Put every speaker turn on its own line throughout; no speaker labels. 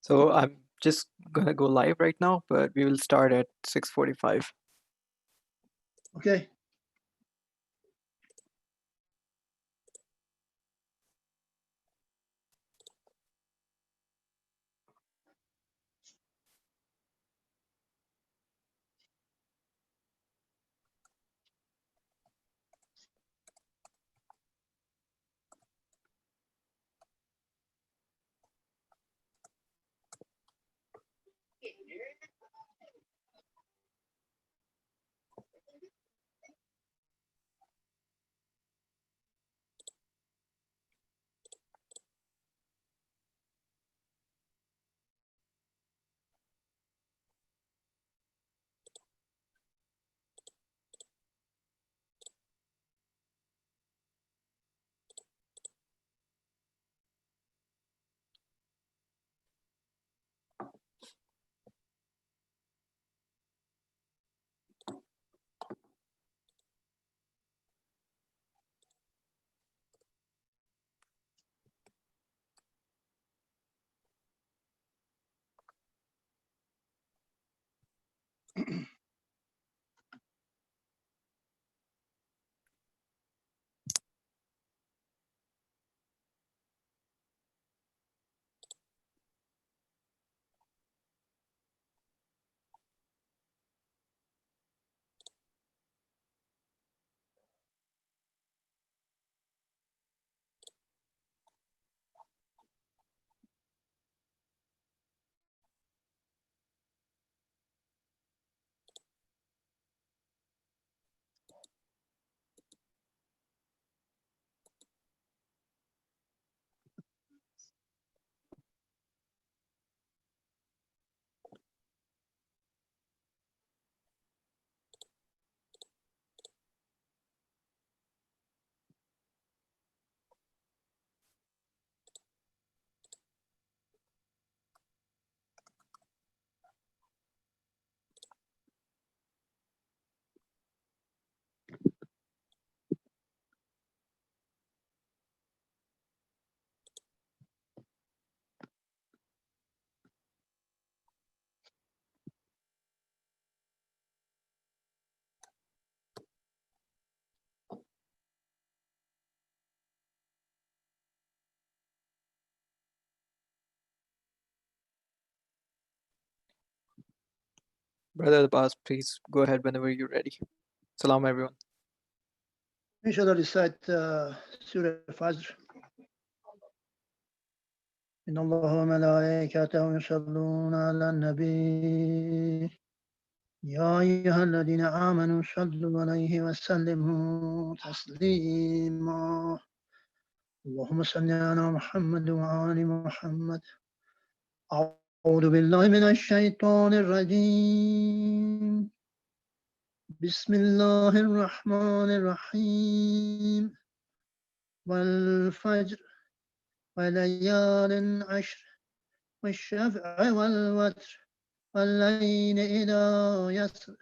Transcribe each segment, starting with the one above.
So I'm just gonna go live right now, but we will start at 6:45.
Okay.
Brother Abbas, please go ahead whenever you're ready. Salam, everyone.
Inshallah, recite Surah Fajr. إن الله وملائكته يصلون على النبي يا أيها الذين آمنوا صلوا عليه وسلموا تسليما اللهم صل على محمد وآل محمد أعوذ بالله من الشيطان الرجيم بسم الله الرحمن الرحيم والفجر وليال عشر والشفع والوتر والليل إذا يسر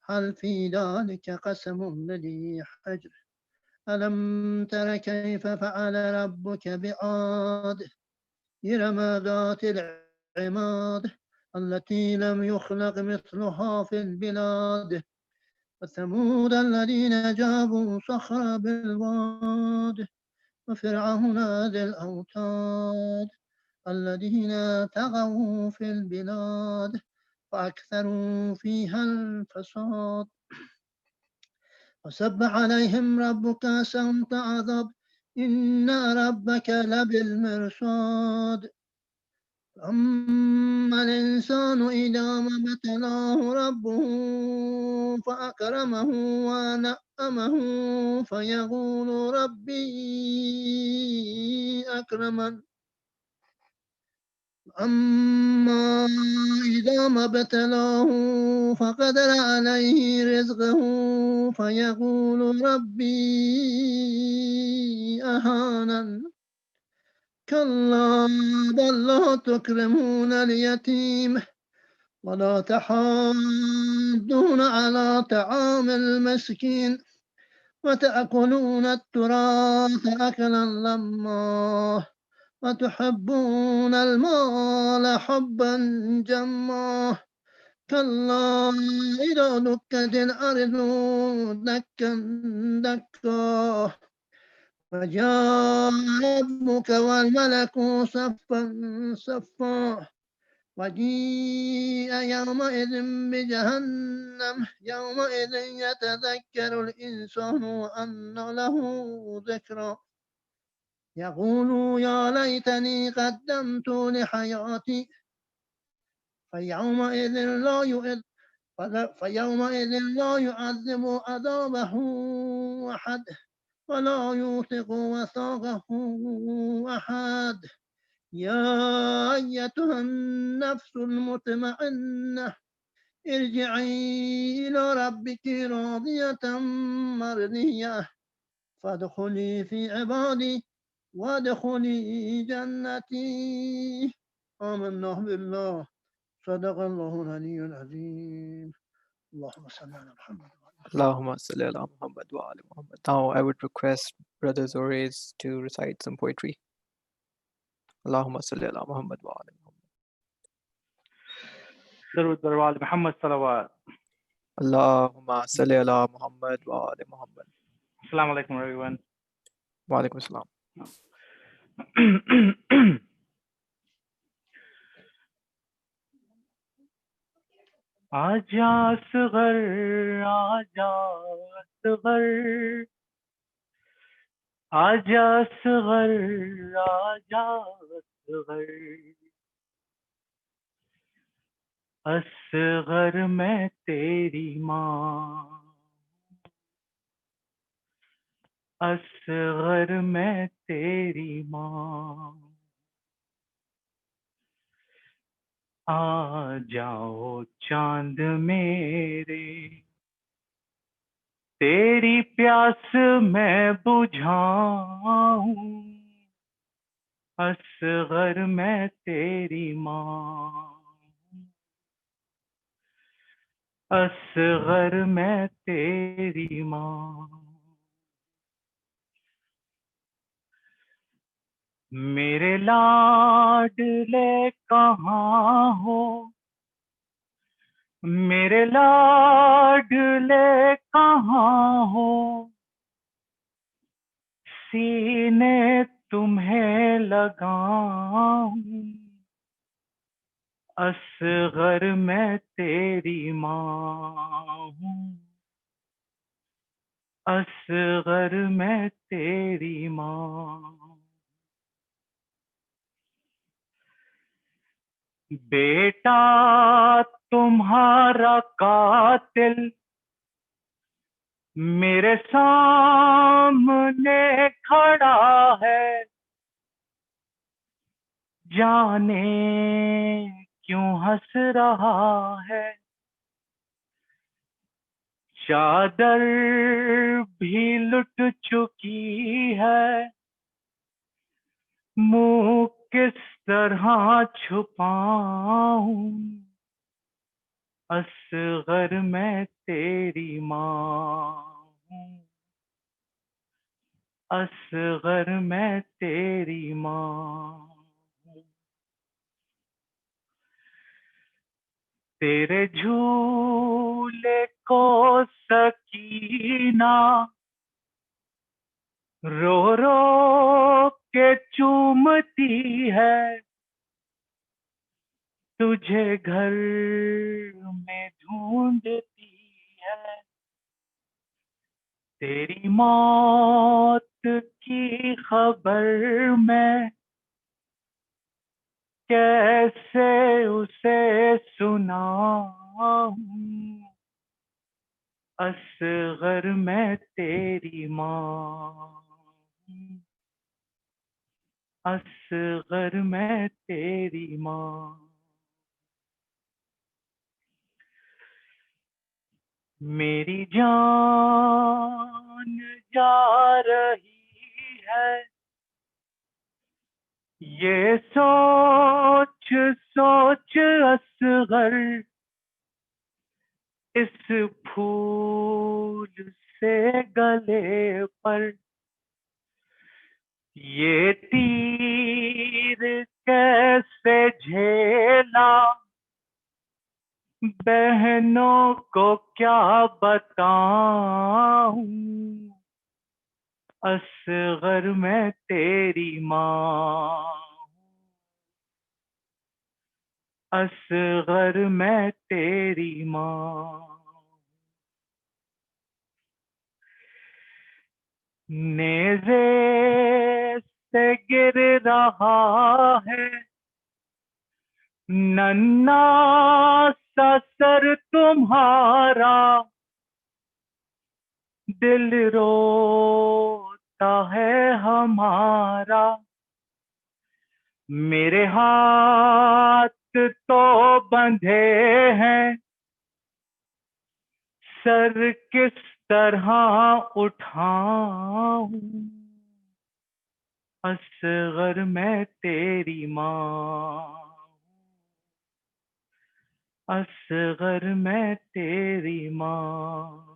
هل في ذلك قسم لذي حجر ألم تر كيف فعل ربك بعاد إرم ذات العماد التي لم يخلق مثلها في البلاد وثمود الذين جابوا صخر بالواد وفرعون ذي الأوتاد الذين طغوا في البلاد فأكثروا فيها الفساد وسبح عليهم ربك سوط عذاب إن ربك لبالمرصاد أما الإنسان إذا ما ابتلاه ربه فأكرمه ونعمه فيقول ربي أكرمن أما إذا ما ابتلاه فقدر عليه رزقه فيقول ربي أهانن كلا بل لا تكرمون اليتيم ولا تحاضون على طعام المسكين وتأكلون التراث أكلا لما وتحبون المال حبا جما كلا إذا دكت الأرض دكا دكا وجاء ربك والملك صفا صفا وجيء يومئذ بجهنم يومئذ يتذكر الإنسان وأن له ذكرى يقول يا ليتني قدمت لحياتي فيومئذ لا يعذب عذابه أحد ولا يوثق وثاقه أحد يا أيتها النفس المطمئنة ارجعي إلى ربك راضية مرضية فادخلي في عبادي وادخلي جنتي آمنا بالله صدق الله العلي العظيم اللهم صل على محمد.
Allahumma salli ala Muhammad wa ali Muhammad. Now I would request Brother Zorays to recite some poetry. Allahumma salli ala Muhammad wa ali Muhammad.
درود بر آل محمد صلوات.
Allahumma salli ala Muhammad wa ali Muhammad.
Assalamu alaikum everyone.
Wa alaikum assalam.
आजा असगर आजा असगर आजा असगर आजा असगर असगर मैं तेरी माँ असगर मैं तेरी माँ आ जाओ चांद मेरे तेरी प्यास मैं बुझाऊं असगर मैं तेरी माँ असगर मैं तेरी माँ मेरे लाडले कहाँ हो मेरे लाडले कहाँ हो सीने तुम्हें लगाऊं असगर मैं तेरी माँ हूँ असगर मैं तेरी माँ बेटा तुम्हारा कातिल मेरे सामने खड़ा है जाने क्यों हंस रहा है चादर भी लुट चुकी है मुंह किस तरह छुपाऊं असगर मैं तेरी माँ हूँ असगर मैं तेरी माँ हूँ तेरे झूले को सकीना रो रो के चूमती है तुझे घर में ढूंढती है तेरी मौत की खबर मैं कैसे उसे सुनाऊं असगर मैं तेरी माँ हूँ असगर मैं तेरी माँ मेरी जान जा रही है ये सोच सोच असगर इस फूल से गले पर ये तीर कैसे झेला बहनों को क्या बताऊं, असगर मैं तेरी माँ, असगर मैं तेरी माँ। नेज़े से गिर रहा है नन्हा सा सर तुम्हारा, दिल रोता है हमारा। मेरे हाथ तो बंधे हैं, सर किस तरह उठाऊं, असगर मैं तेरी माँ, असगर मैं तेरी माँ।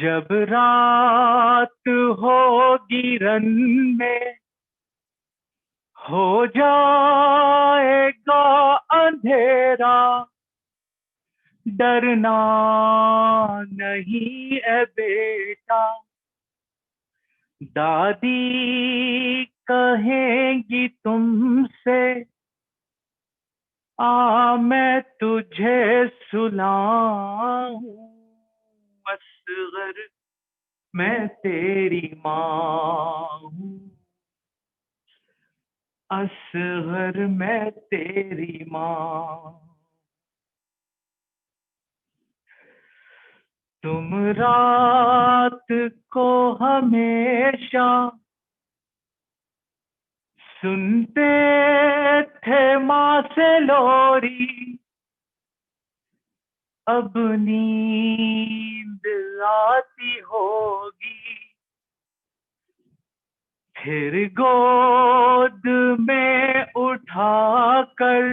जब रात होगी रन में हो जाएगा अंधेरा, डरना नहीं है बेटा, दादी कहेंगी तुमसे, आ मैं तुझे सुलाऊं, असगर मैं तेरी माँ हूँ, असगर मैं तेरी माँ। तुम रात को हमेशा सुनते थे माँ से लोरी, अब नींद आती होगी, फिर गोद में उठाकर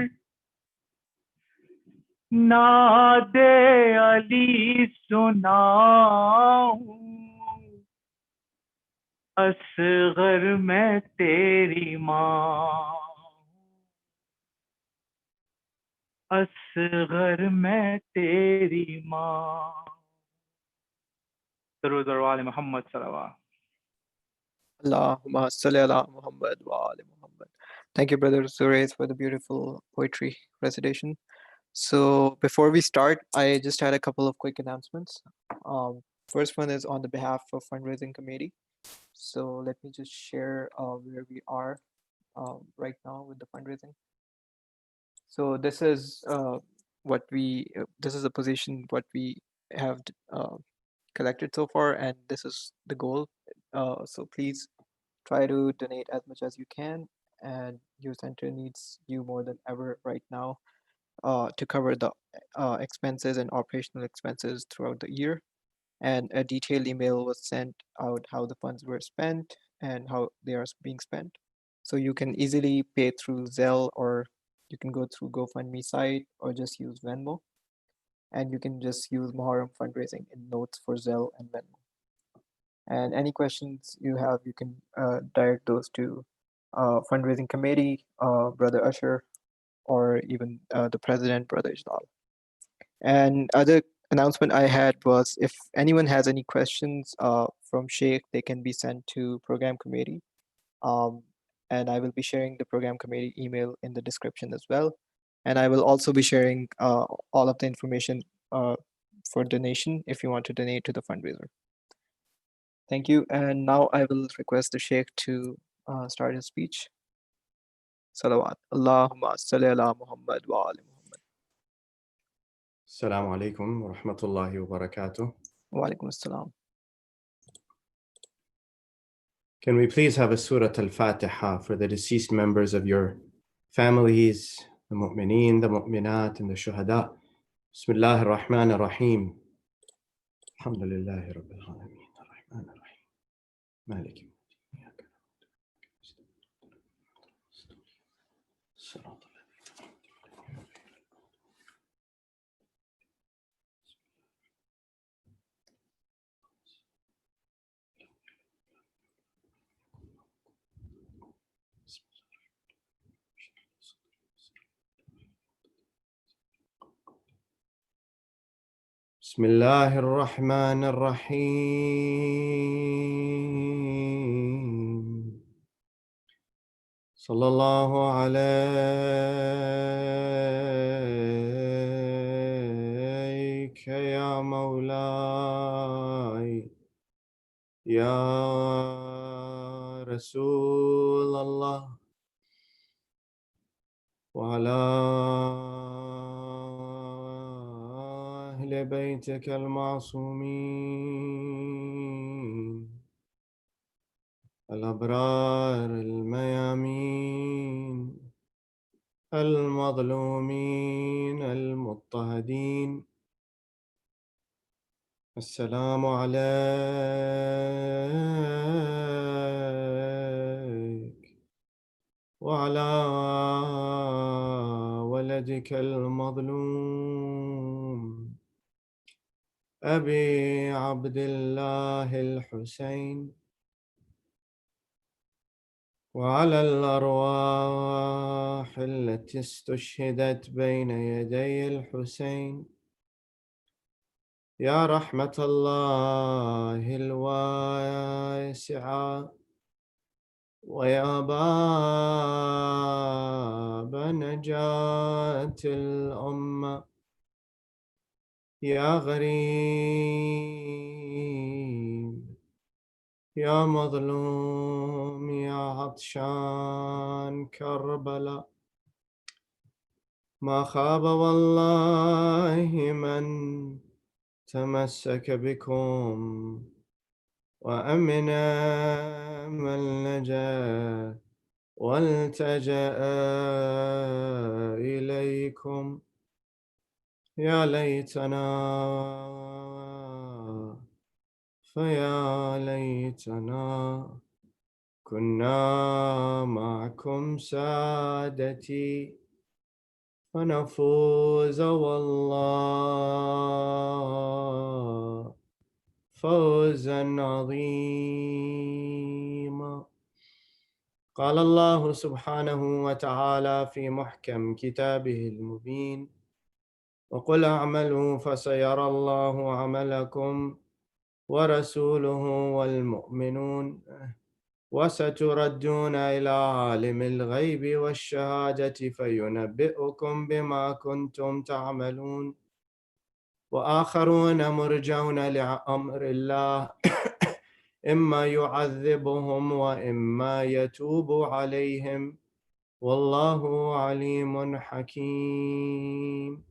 नादे अली सुनाऊं, असगर मैं तेरी माँ, असगर मैं तेरी माँ। दरूद वाले मोहम्मद सल्लल्लाहु।
Allahumma salli ala Muhammad wa ali Muhammad. Thank you, Brother Suresh, for the beautiful poetry recitation. So before we start, I just had a couple of quick announcements. First one is on the behalf of fundraising committee. So let me just share where we are right now with the fundraising. So this is what we this is a position what we have collected so far, and this is the goal. So please try to donate as much as you can, and your center needs you more than ever right now to cover the expenses and operational expenses throughout the year. And a detailed email was sent out how the funds were spent and how they are being spent. So you can easily pay through Zelle, or you can go through GoFundMe site, or just use Venmo. And you can just use Muharram fundraising in notes for Zelle and Venmo. And any questions you have, you can direct those to fundraising committee, Brother Usher, or even the president, Brother Ijlal. And other announcement I had was, if anyone has any questions from Sheikh, they can be sent to program committee. And I will be sharing the program committee email in the description as well. And I will also be sharing all of the information for donation if you want to donate to the fundraiser. Thank you. And now I will request the Sheikh to start his speech. Salawat. Allahumma salli ala Muhammad wa ali Muhammad.
Assalamu alaikum wa rahmatullahi wa barakatuh.
Wa alaikum assalam.
Can we please have a Surah Al-Fatiha for the deceased members of your families, the mu'mineen, the mu'minat, and the shuhada? Bismillah ar-Rahman ar-Rahim. Alhamdulillahi Rabbil Alameen. Ar-Rahman ar-Rahim. Malik yawmiddin. Iyyaka na'budu wa iyyaka nasta'in. بسم الله الرحمن الرحيم صلى الله عليك يا مولاي يا رسول الله وعلى أهل بيتك المعصومين الأبرار الميامين المظلومين المضطهدين السلام عليك وعلى ولدك المظلوم أبي عبد الله الحسين وعلى الأرواح التي استشهدت بين يدي الحسين يا رحمة الله الواسعة ويا باب نجاة الأمة يا غريب يا مظلوم يا عطشان كربلاء ما خاب والله من تمسك بكم وأمن من لجأ والتجأ إليكم يا ليتنا فيا ليتنا كنا معكم سادتي فنفوز والله فوزا عظيما. قال الله سبحانه وتعالى في محكم كتابه المبين وقل اعملوا فسيرى الله عملكم ورسوله والمؤمنون وستردون إلى عالم الغيب والشهادة فينبئكم بما كنتم تعملون وآخرون مرجون لأمر الله إما يعذبهم وإما يتوب عليهم والله عليم حكيم.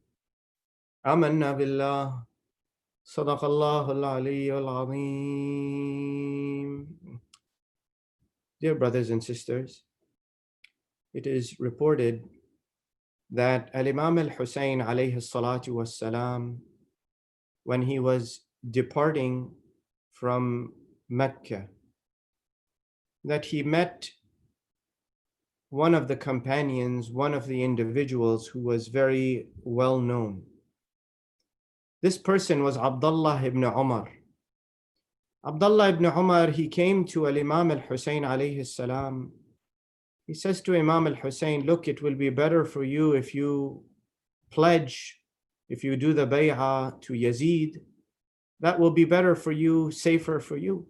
آمنا بالله صدق الله العلي العظيم. Dear brothers and sisters, it is reported that Al-Imam al-Hussein alayhi salatu was-salam, when he was departing from Mecca, that he met one of the companions, one of the individuals who was very well known. This person was Abdullah ibn Umar. Abdullah ibn Umar, he came to Al-Imam al-Hussein alayhi salam. He says to Imam al-Hussein, look, it will be better for you if you pledge, if you do the bay'ah to Yazid. That will be better for you, safer for you.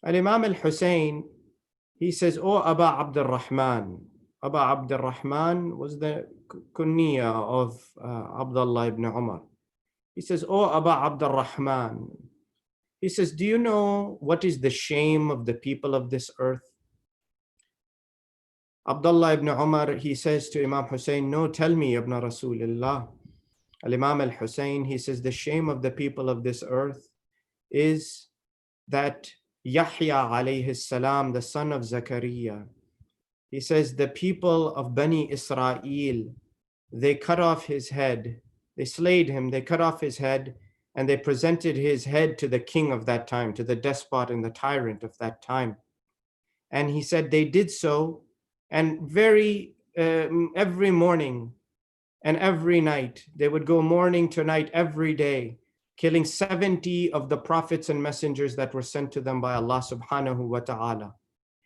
Al-Imam al-Hussein, he says, oh, Aba Abdul Rahman. Aba Abdul Rahman was the kunya of Abdullah ibn Umar. He says, oh, Aba Abdul Rahman. He says, do you know what is the shame of the people of this earth? Abdullah ibn Umar, he says to Imam Hussein, no, tell me, Ibn Rasulullah. Al-Imam al-Hussein, he says, the shame of the people of this earth is that Yahya alayhi salam, the son of Zakaria, he says, the people of Bani Israel, they cut off his head, they slayed him, they cut off his head, and they presented his head to the king of that time, to the despot and the tyrant of that time. And he said they did so, and every morning and every night, they would go morning to night every day, killing 70 of the prophets and messengers that were sent to them by Allah subhanahu wa ta'ala.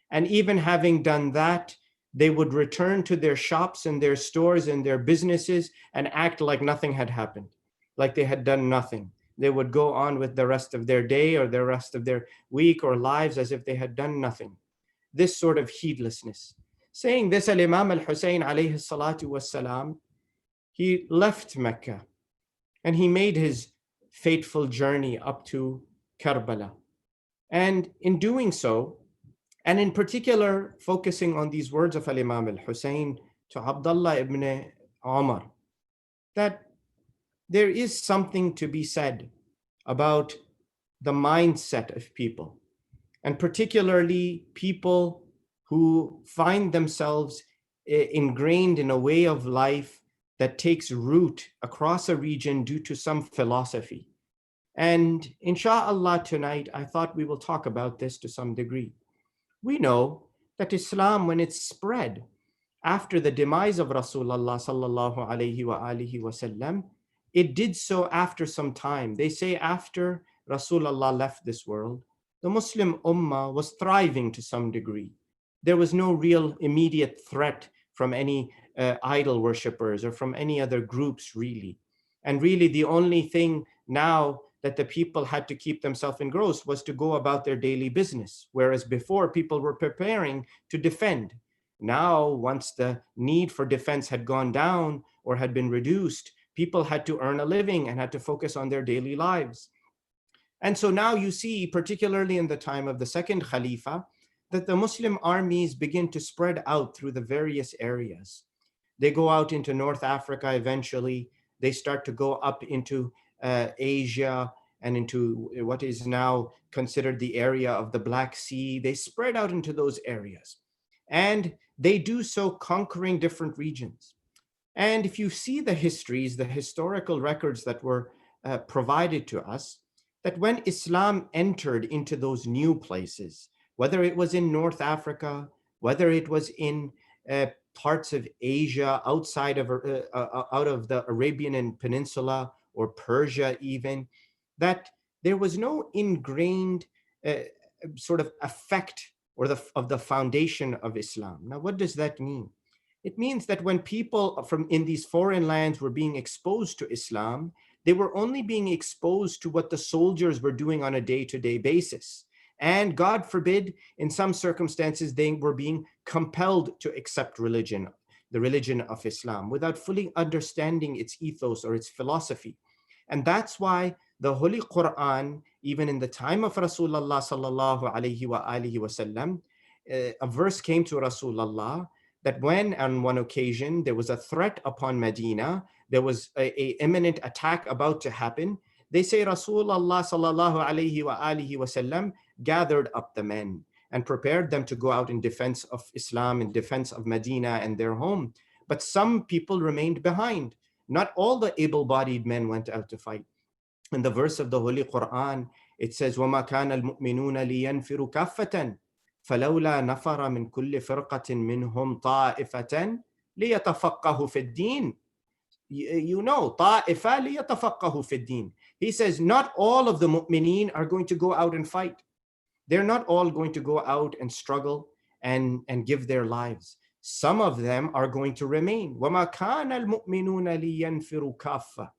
And even having done that, they would return to their shops and their stores and their businesses and act like nothing had happened, like they had done nothing. They would go on with the rest of their day or the rest of their week or lives as if they had done nothing. This sort of heedlessness. Saying this, Al-Imam Al-Hussein alayhi salatu wassalam, he left Mecca and he made his fateful journey up to Karbala. And in doing so, and in particular, focusing on these words of Al-Imam Al-Hussein to Abdullah ibn Umar, that there is something to be said about the mindset of people, and particularly people who find themselves ingrained in a way of life that takes root across a region due to some philosophy. And inshallah tonight, I thought we will talk about this to some degree. We know that Islam, when it spread after the demise of Rasulullah sallallahu alayhi wa alihi wasallam, it did so after some time. They say after Rasulullah left this world, the Muslim Ummah was thriving to some degree. There was no real immediate threat from any idol worshippers or from any other groups, really. And really, the only thing now that the people had to keep themselves engrossed was to go about their daily business, whereas before people were preparing to defend. Now, once the need for defense had gone down or had been reduced, people had to earn a living and had to focus on their daily lives. And so now you see, particularly in the time of the second Khalifa, that the Muslim armies begin to spread out through the various areas. They go out into North Africa eventually. They start to go up into Asia and into what is now considered the area of the Black Sea. They spread out into those areas. And they do so conquering different regions. And if you see the histories, the historical records that were provided to us, that when Islam entered into those new places, whether it was in North Africa, whether it was in parts of Asia, outside of out of the Arabian Peninsula or Persia even, that there was no ingrained sort of effect or of the foundation of Islam. Now, what does that mean? It means that when people from in these foreign lands were being exposed to Islam, they were only being exposed to what the soldiers were doing on a day-to-day basis. And God forbid, in some circumstances, they were being compelled to accept religion, the religion of Islam, without fully understanding its ethos or its philosophy. And that's why the Holy Quran, even in the time of Rasulullah sallallahu alayhi wa alihi wasallam, a verse came to Rasulullah that when on one occasion there was a threat upon Medina, there was a imminent attack about to happen, they say Rasulullah sallallahu alayhi wa alihi wasallam gathered up the men and prepared them to go out in defense of Islam, in defense of Medina and their home. But some people remained behind. Not all the able-bodied men went out to fight. In the verse of the Holy Quran, it says, وَمَا كَانَ الْمُؤْمِنُونَ لِيَنْفِرُوا كَافَّةً فَلَوْلَا نَفَرَ مِنْ كُلِّ فِرْقَةٍ مِنْهُمْ طَائِفَةً لِيَتَفَقَّهُوا فِي الدِّينِ. You know, طَائِفَةً لِيَتَفَقَّهُوا فِي الدِّينِ. He says, not all of the mu'mineen are going to go out and fight. They're not all going to go out and struggle and give their lives. Some of them are going to remain. وَمَا كَانَ الْمُؤْمِنُونَ لِيَنْفِرُوا كَافَّةً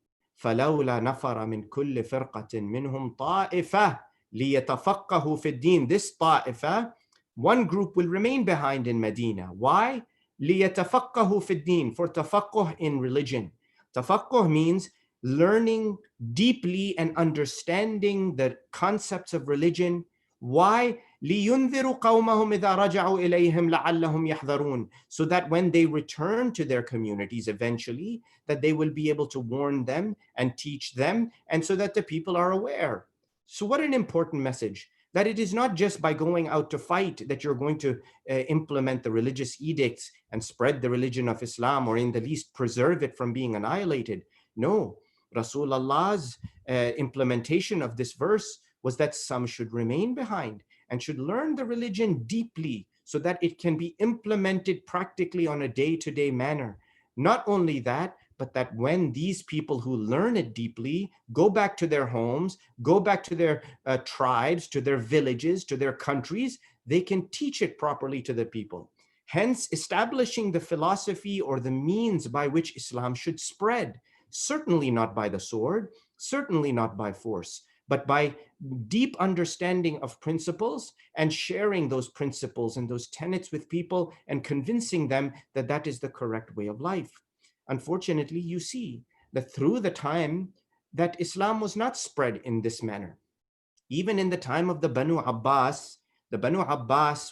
فَلَوْلَا نَفَرَ مِنْ كُلِّ فِرْقَةٍ مِنْهُمْ طَائِفَةً لِيَتَفَقَّهُوا فِي الدِّينِ. This طائفة, one group will remain behind in Medina. Why? لِيَتَفَقَّهُوا فِي الدِّينِ. For tafaqquh in religion. Tafaqquh means learning deeply and understanding the concepts of religion. Why? لِيُنذِرُوا قَوْمَهُمْ إِذَا رَجَعُوا إِلَيْهِمْ لَعَلَّهُمْ يَحْذَرُونَ. So that when they return to their communities eventually, that they will be able to warn them and teach them, and so that the people are aware. So what an important message, that it is not just by going out to fight that you're going to implement the religious edicts and spread the religion of Islam, or in the least preserve it from being annihilated. No, Rasulullah's implementation of this verse was that some should remain behind and should learn the religion deeply so that it can be implemented practically on a day-to-day manner. Not only that, but that when these people who learn it deeply go back to their homes, go back to their tribes, to their villages, to their countries, they can teach it properly to the people. Hence, establishing the philosophy or the means by which Islam should spread. Certainly not by the sword, Certainly not by force, but by deep understanding of principles and sharing those principles and those tenets with people and convincing them that that is the correct way of life. Unfortunately, you see that through the time that Islam was not spread in this manner. Even in the time of the Banu Abbas,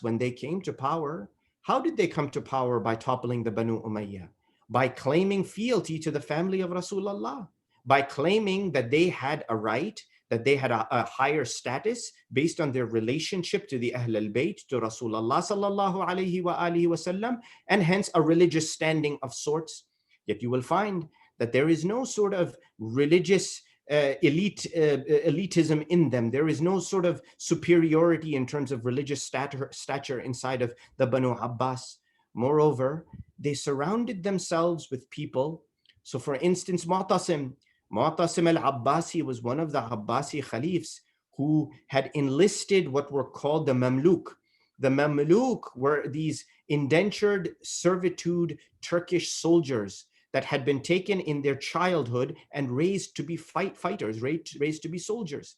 when they came to power, how did they come to power? By toppling the Banu Umayyah, by claiming fealty to the family of Rasulullah, by claiming that they had a right, that they had a higher status based on their relationship to the Ahl al-Bayt, to Rasulullah sallallahu alayhi wa alihi wasallam, and hence a religious standing of sorts. Yet you will find that there is no sort of religious elitism in them. There is no sort of superiority in terms of religious stature inside of the Banu Abbas. Moreover, they surrounded themselves with people. So for instance, Mu'tasim al-Abbasi was one of the Abbasi Khalifs who had enlisted what were called the Mamluk. The Mamluk were these indentured servitude Turkish soldiers that had been taken in their childhood and raised to be fighters, raised to be soldiers.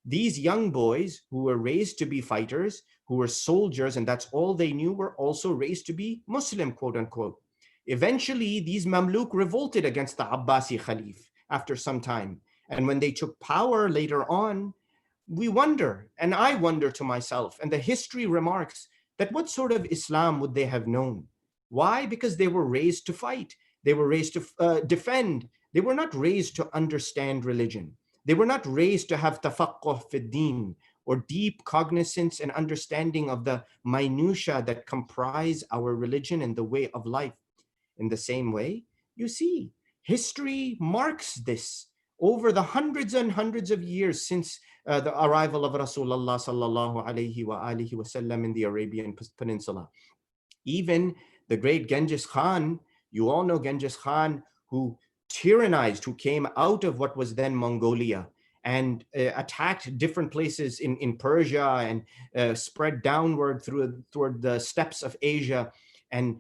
These young boys who were raised to be fighters, who were soldiers, and that's all they knew, were also raised to be Muslim, quote unquote. Eventually, these Mamluk revolted against the Abbasi Khalif after some time. And when they took power later on, we wonder, and I wonder to myself, and the history remarks that what sort of Islam would they have known? Why? Because they were raised to fight. They were raised to defend. They were not raised to understand religion. They were not raised to have tafaqquh fi din, or deep cognizance and understanding of the minutiae that comprise our religion and the way of life. In the same way, you see, history marks this over the hundreds and hundreds of years since the arrival of Rasulullah sallallahu alayhi wa alihi wasallam in the Arabian Peninsula. Even the great Genghis Khan, you all know Genghis Khan, who tyrannized, who came out of what was then Mongolia and attacked different places in Persia and spread downward toward the steppes of Asia and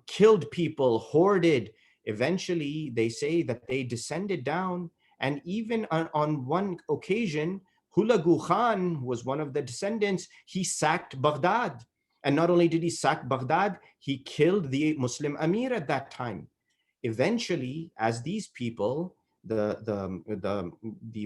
killed people, hoarded. Eventually, they say that they descended down, and even on one occasion, Hulagu Khan, who was one of the descendants, he sacked Baghdad. And not only did he sack Baghdad, he killed the Muslim Amir at that time. Eventually, as these people, the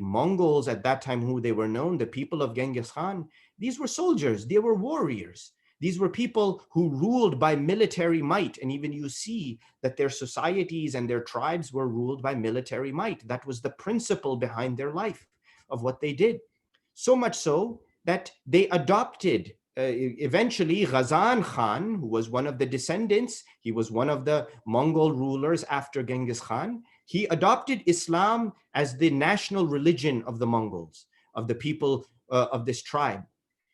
Mongols at that time, who they were known, the people of Genghis Khan, these were soldiers, they were warriors. These were people who ruled by military might. And even you see that their societies and their tribes were ruled by military might. That was the principle behind their life, of what they did. So much so that they adopted eventually Ghazan Khan, who was one of the descendants, he was one of the Mongol rulers after Genghis Khan. He adopted Islam as the national religion of the Mongols, of the people of this tribe.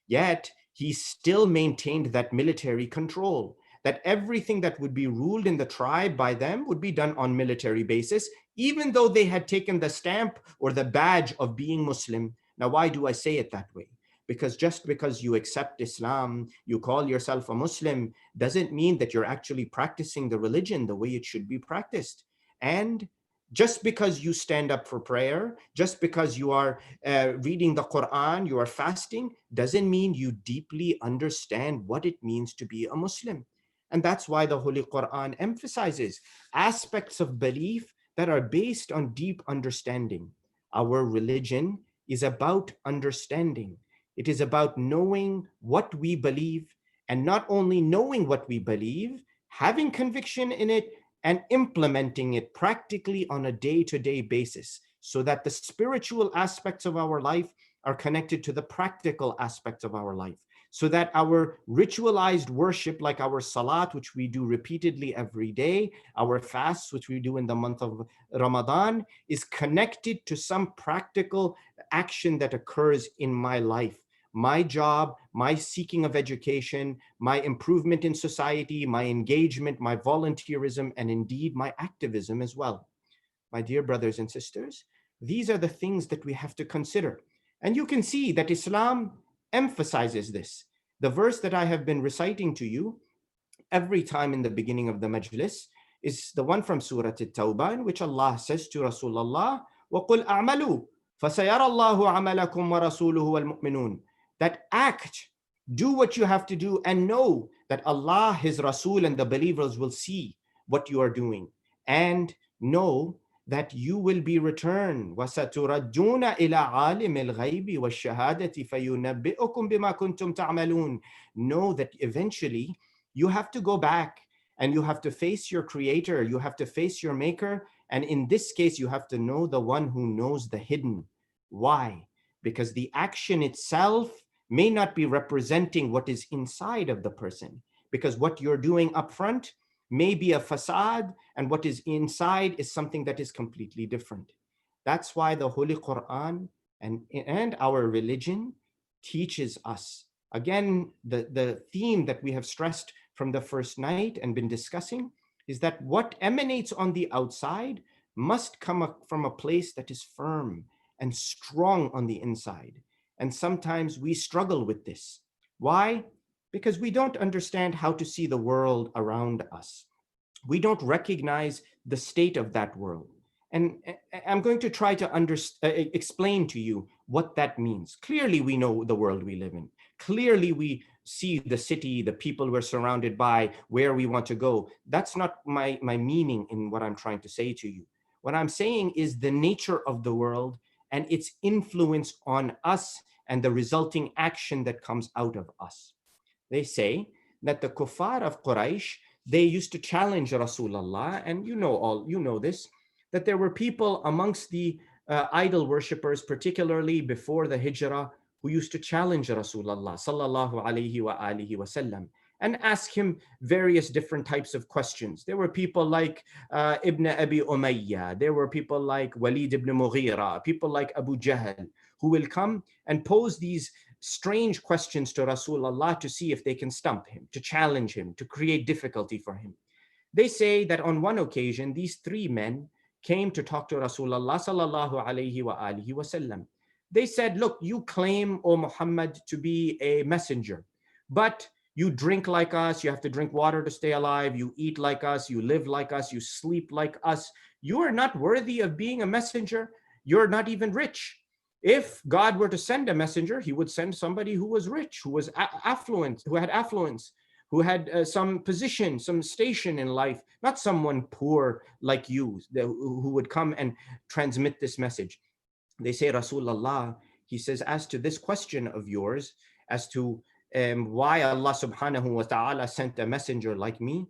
Yet he still maintained that military control, that everything that would be ruled in the tribe by them would be done on military basis, even though they had taken the stamp or the badge of being Muslim. Now, why do I say it that way? Because just because you accept Islam, you call yourself a Muslim, doesn't mean that you're actually practicing the religion the way it should be practiced. And just because you stand up for prayer, just because you are reading the Quran, you are fasting, doesn't mean you deeply understand what it means to be a Muslim. And that's why the Holy Quran emphasizes aspects of belief that are based on deep understanding. Our religion is about understanding. It is about knowing what we believe, and not only knowing what we believe, having conviction in it, and implementing it practically on a day-to-day basis, so that the spiritual aspects of our life are connected to the practical aspects of our life, so that our ritualized worship, like our salat, which we do repeatedly every day, our fasts, which we do in the month of Ramadan, is connected to some practical action that occurs in my life. My job, my seeking of education, my improvement in society, my engagement, my volunteerism, and indeed my activism as well. My dear brothers and sisters, these are the things that we have to consider. And you can see that Islam emphasizes this. The verse that I have been reciting to you every time in the beginning of the majlis is the one from Surah At-Tawbah, in which Allah says to Rasulullah, وَقُلْ أَعْمَلُوا فَسَيَرَى اللَّهُ عَمَلَكُمْ وَرَسُولُهُ وَالْمُؤْمِنُونَ. That act, do what you have to do, and know that Allah, His Rasul, and the believers will see what you are doing. And know that you will be returned. وَسَتُرَدُّونَ إِلَىٰ عَالِمِ الْغَيْبِ وَالشَّهَادَةِ فَيُنَبِّئُكُم بِمَا كُنتُمْ تَعْمَلُونَ. Know that eventually you have to go back and you have to face your creator, you have to face your maker, and in this case you have to know the one who knows the hidden. Why? Because the action itself may not be representing what is inside of the person, because what you're doing up front may be a facade, and what is inside is something that is completely different. That's why the Holy Quran and our religion teaches us. Again, the theme that we have stressed from the first night and been discussing is that what emanates on the outside must come from a place that is firm and strong on the inside. And sometimes we struggle with this. Why? Because we don't understand how to see the world around us. We don't recognize the state of that world. And I'm going to try to explain to you what that means. Clearly, we know the world we live in. Clearly, we see the city, the people we're surrounded by, where we want to go. That's not my meaning in what I'm trying to say to you. What I'm saying is the nature of the world and its influence on us and the resulting action that comes out of us. They say that the kuffar of Quraysh, they used to challenge Rasulullah, and you know this, that there were people amongst the idol worshippers, particularly before the hijrah, who used to challenge Rasulullah sallallahu alayhi wa alihi wasallam and ask him various different types of questions. There were people like Ibn Abi Umayyah, there were people like Walid ibn Mughira, people like Abu Jahl, who will come and pose these strange questions to Rasulullah to see if they can stump him, to challenge him, to create difficulty for him. They say that on one occasion, these three men came to talk to Rasulullah sallallahu alayhi wa alihi wasallam. They said, look, you claim, O Muhammad, to be a messenger, but you drink like us, you have to drink water to stay alive, you eat like us, you live like us, you sleep like us. You are not worthy of being a messenger. You're not even rich. If God were to send a messenger, he would send somebody who was rich, who was affluent, who had affluence, who had some position, some station in life, not someone poor like you, who would come and transmit this message. They say, Rasulullah, he says, as to this question of yours, as to why Allah subhanahu wa ta'ala sent a messenger like me,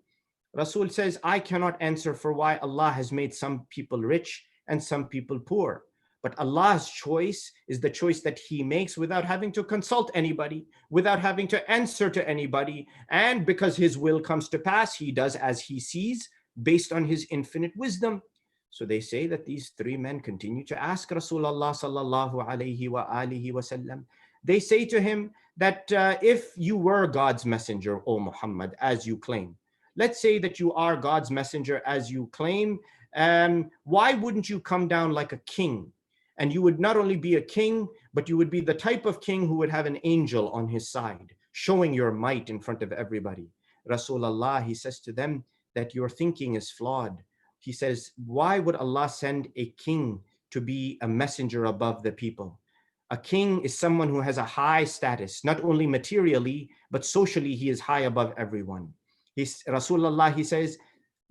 Rasul says, I cannot answer for why Allah has made some people rich and some people poor. But Allah's choice is the choice that he makes without having to consult anybody, without having to answer to anybody. And because his will comes to pass, he does as he sees based on his infinite wisdom. So they say that these three men continue to ask Rasulullah sallallahu alayhi wa alihi wasallam. They say to him that if you were God's messenger, O Muhammad, as you claim, let's say that you are God's messenger as you claim, why wouldn't you come down like a king? And you would not only be a king, but you would be the type of king who would have an angel on his side, showing your might in front of everybody. Rasulullah, he says to them that your thinking is flawed. He says, why would Allah send a king to be a messenger above the people? A king is someone who has a high status, not only materially, but socially, he is high above everyone. Rasulullah, he says,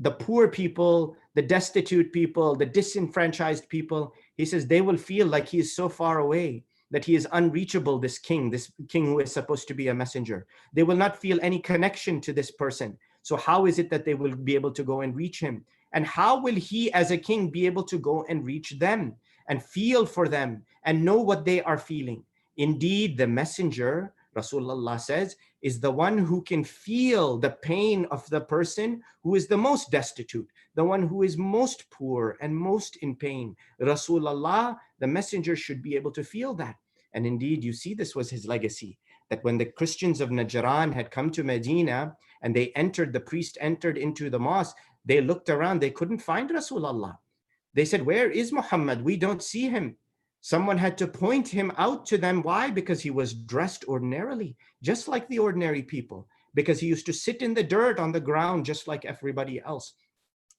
the poor people, the destitute people, the disenfranchised people, he says they will feel like he is so far away, that he is unreachable, this king who is supposed to be a messenger. They will not feel any connection to this person. So how is it that they will be able to go and reach him? And how will he as a king be able to go and reach them and feel for them and know what they are feeling? Indeed, the messenger, Rasulullah says, is the one who can feel the pain of the person who is the most destitute, the one who is most poor and most in pain. Rasulullah, the messenger, should be able to feel that. And indeed, you see, this was his legacy, that when the Christians of Najran had come to Medina and the priest entered into the mosque, they looked around, they couldn't find Rasulullah. They said, where is Muhammad? We don't see him. Someone had to point him out to them. Why? Because he was dressed ordinarily, just like the ordinary people, because he used to sit in the dirt on the ground, just like everybody else.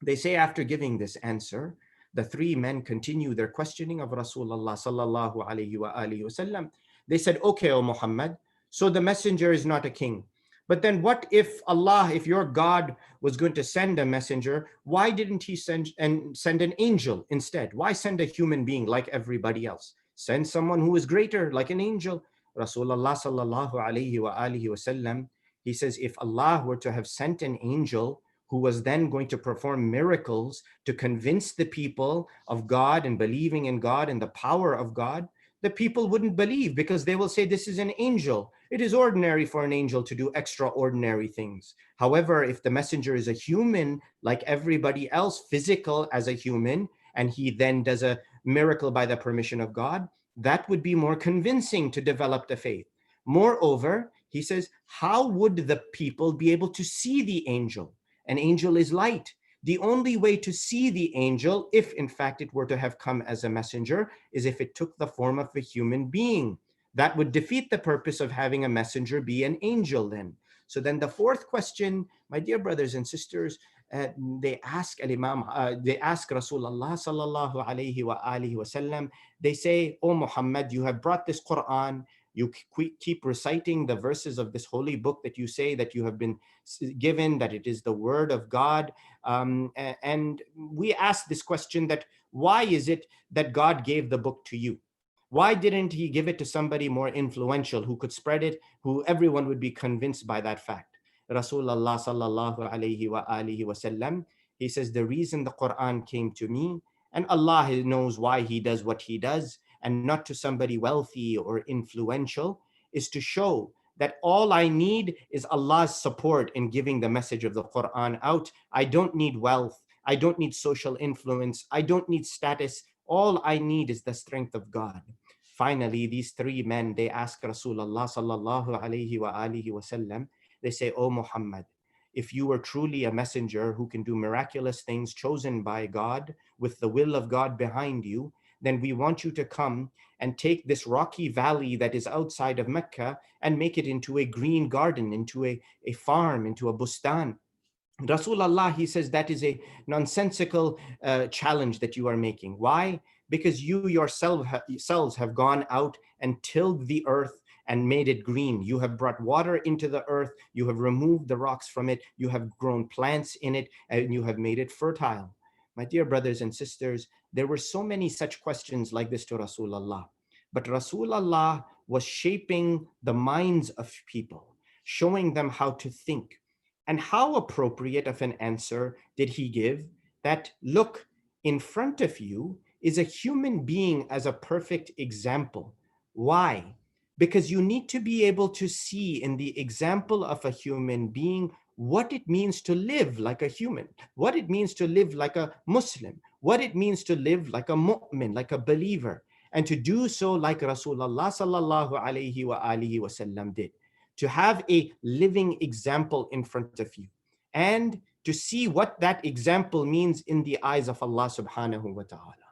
They say after giving this answer, the three men continue their questioning of Rasulullah sallallahu alayhi wa alihi wasallam. They said, okay, O Muhammad, so the messenger is not a king. But then what if Allah, if your God was going to send a messenger, why didn't he send an angel instead? Why send a human being like everybody else? Send someone who is greater, like an angel. Rasulullah sallallahu alayhi wa alihi wasallam, he says, if Allah were to have sent an angel who was then going to perform miracles to convince the people of God and believing in God and the power of God, the people wouldn't believe, because they will say, this is an angel. It is ordinary for an angel to do extraordinary things. However, if the messenger is a human like everybody else, physical as a human, and he then does a miracle by the permission of God, that would be more convincing to develop the faith. Moreover, he says, how would the people be able to see the angel? An angel is light. The only way to see the angel, if in fact it were to have come as a messenger, is if it took the form of a human being. That would defeat the purpose of having a messenger be an angel then. So then the fourth question, my dear brothers and sisters, they ask they ask Rasulullah sallallahu alayhi wa alihi wasallam, they say, "O Muhammad, you have brought this Quran, you keep reciting the verses of this holy book that you say that you have been given, that it is the word of God. And we ask this question, that why is it that God gave the book to you? Why didn't he give it to somebody more influential who could spread it, who everyone would be convinced by that fact?" Rasulullah sallallahu alayhi wa alihi wasallam, he says, the reason the Quran came to me, and Allah knows why he does what he does, and not to somebody wealthy or influential, is to show that all I need is Allah's support in giving the message of the Quran out. I don't need wealth. I don't need social influence. I don't need status. All I need is the strength of God. Finally, these three men, they ask Rasulullah sallallahu alayhi wa alihi wasallam, they say, "O Muhammad, if you were truly a messenger who can do miraculous things chosen by God with the will of God behind you, then we want you to come and take this rocky valley that is outside of Mecca and make it into a green garden, into a farm, into a bustan." Rasulullah, he says, that is a nonsensical challenge that you are making. Why? Because you yourselves have gone out and tilled the earth and made it green. You have brought water into the earth. You have removed the rocks from it. You have grown plants in it, and you have made it fertile. My dear brothers and sisters, there were so many such questions like this to Rasulullah. But Rasulullah was shaping the minds of people, showing them how to think. And how appropriate of an answer did he give? That, look, in front of you is a human being as a perfect example. Why? Because you need to be able to see in the example of a human being what it means to live like a human, what it means to live like a Muslim, what it means to live like a mu'min, like a believer, and to do so like Rasulullah sallallahu alayhi wa alihi wasallam did. To have a living example in front of you, and to see what that example means in the eyes of Allah subhanahu wa ta'ala.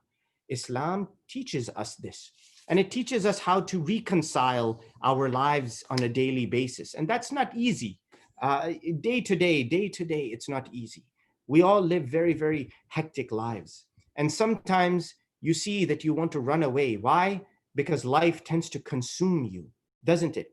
Islam teaches us this, and it teaches us how to reconcile our lives on a daily basis. And that's not easy. Day to day, it's not easy. We all live very, very hectic lives. And sometimes you see that you want to run away. Why? Because life tends to consume you, doesn't it?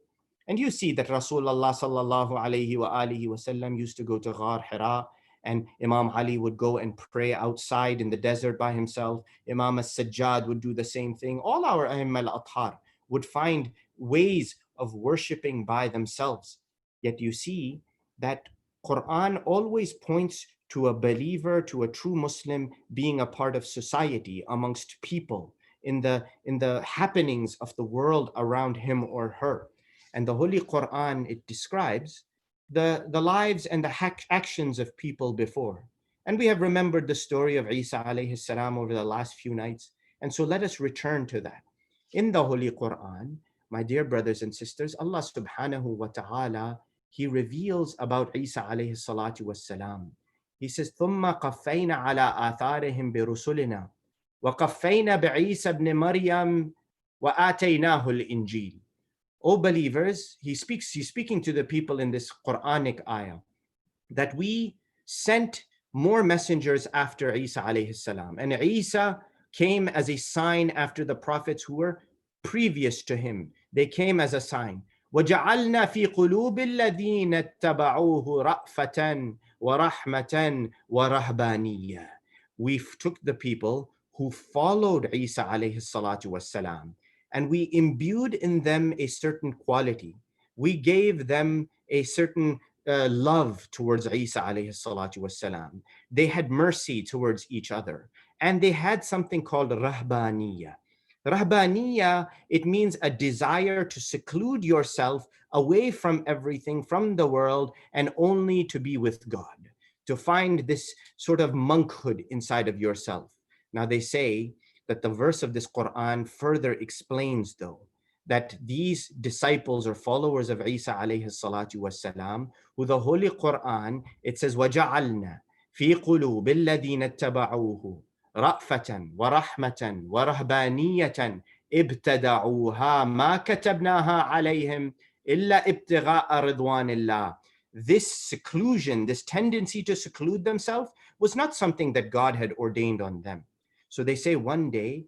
And you see that Rasulullah sallallahu alayhi wa alihi wasallam used to go to Ghar Hira, and Imam Ali would go and pray outside in the desert by himself. Imam as-Sajjad would do the same thing. All our A'immah al-Athhar would find ways of worshiping by themselves. Yet you see that Quran always points to a believer, to a true Muslim being a part of society, amongst people, in the happenings of the world around him or her. And the Holy Quran, it describes the lives and the actions of people before. And we have remembered the story of Isa alayhi salam over the last few nights. And so let us return to that. In the Holy Quran, my dear brothers and sisters, Allah subhanahu wa ta'ala, he reveals about Isa alayhi salatu wassalam. He says, ثُمَّ قَفَّيْنَا عَلَىٰ آثَارِهِمْ بِرُسُلِنَا وَقَفَّيْنَا بِعِيسَى بْنِ مَرْيَمَ وَآتَيْنَاهُ الْإِنْجِيلَ. O believers, he's speaking to the people in this Quranic ayah, that we sent more messengers after Isa alayhi salam. And Isa came as a sign after the prophets who were previous to him. They came as a sign. وَجَعَلْنَا فِي قُلُوبِ الَّذِينَ اتَّبَعُوهُ رَأْفَةً وَرَحْمَةً وَرَهْبَانِيَّةً. We took the people who followed Isa alayhi salatu wassalam, and we imbued in them a certain quality. We gave them a certain love towards Isa alayhi salatu wassalam. They had mercy towards each other. And they had something called rahbaniya. Rahbaniya, it means a desire to seclude yourself away from everything, from the world, and only to be with God, to find this sort of monkhood inside of yourself. Now they say that the verse of this Quran further explains, though, that these disciples or followers of Isa alayhi salatu wassalam, who the Holy Quran, it says, وَجَعَلْنَا فِي قُلُوبِ الَّذِينَ اتَّبَعُوهُ رأفة ورحمة ورهبانية ابتدعوها ما كتبناها عليهم إلا ابتغاء رضوان الله. This seclusion, this tendency to seclude themselves was not something that God had ordained on them. So they say one day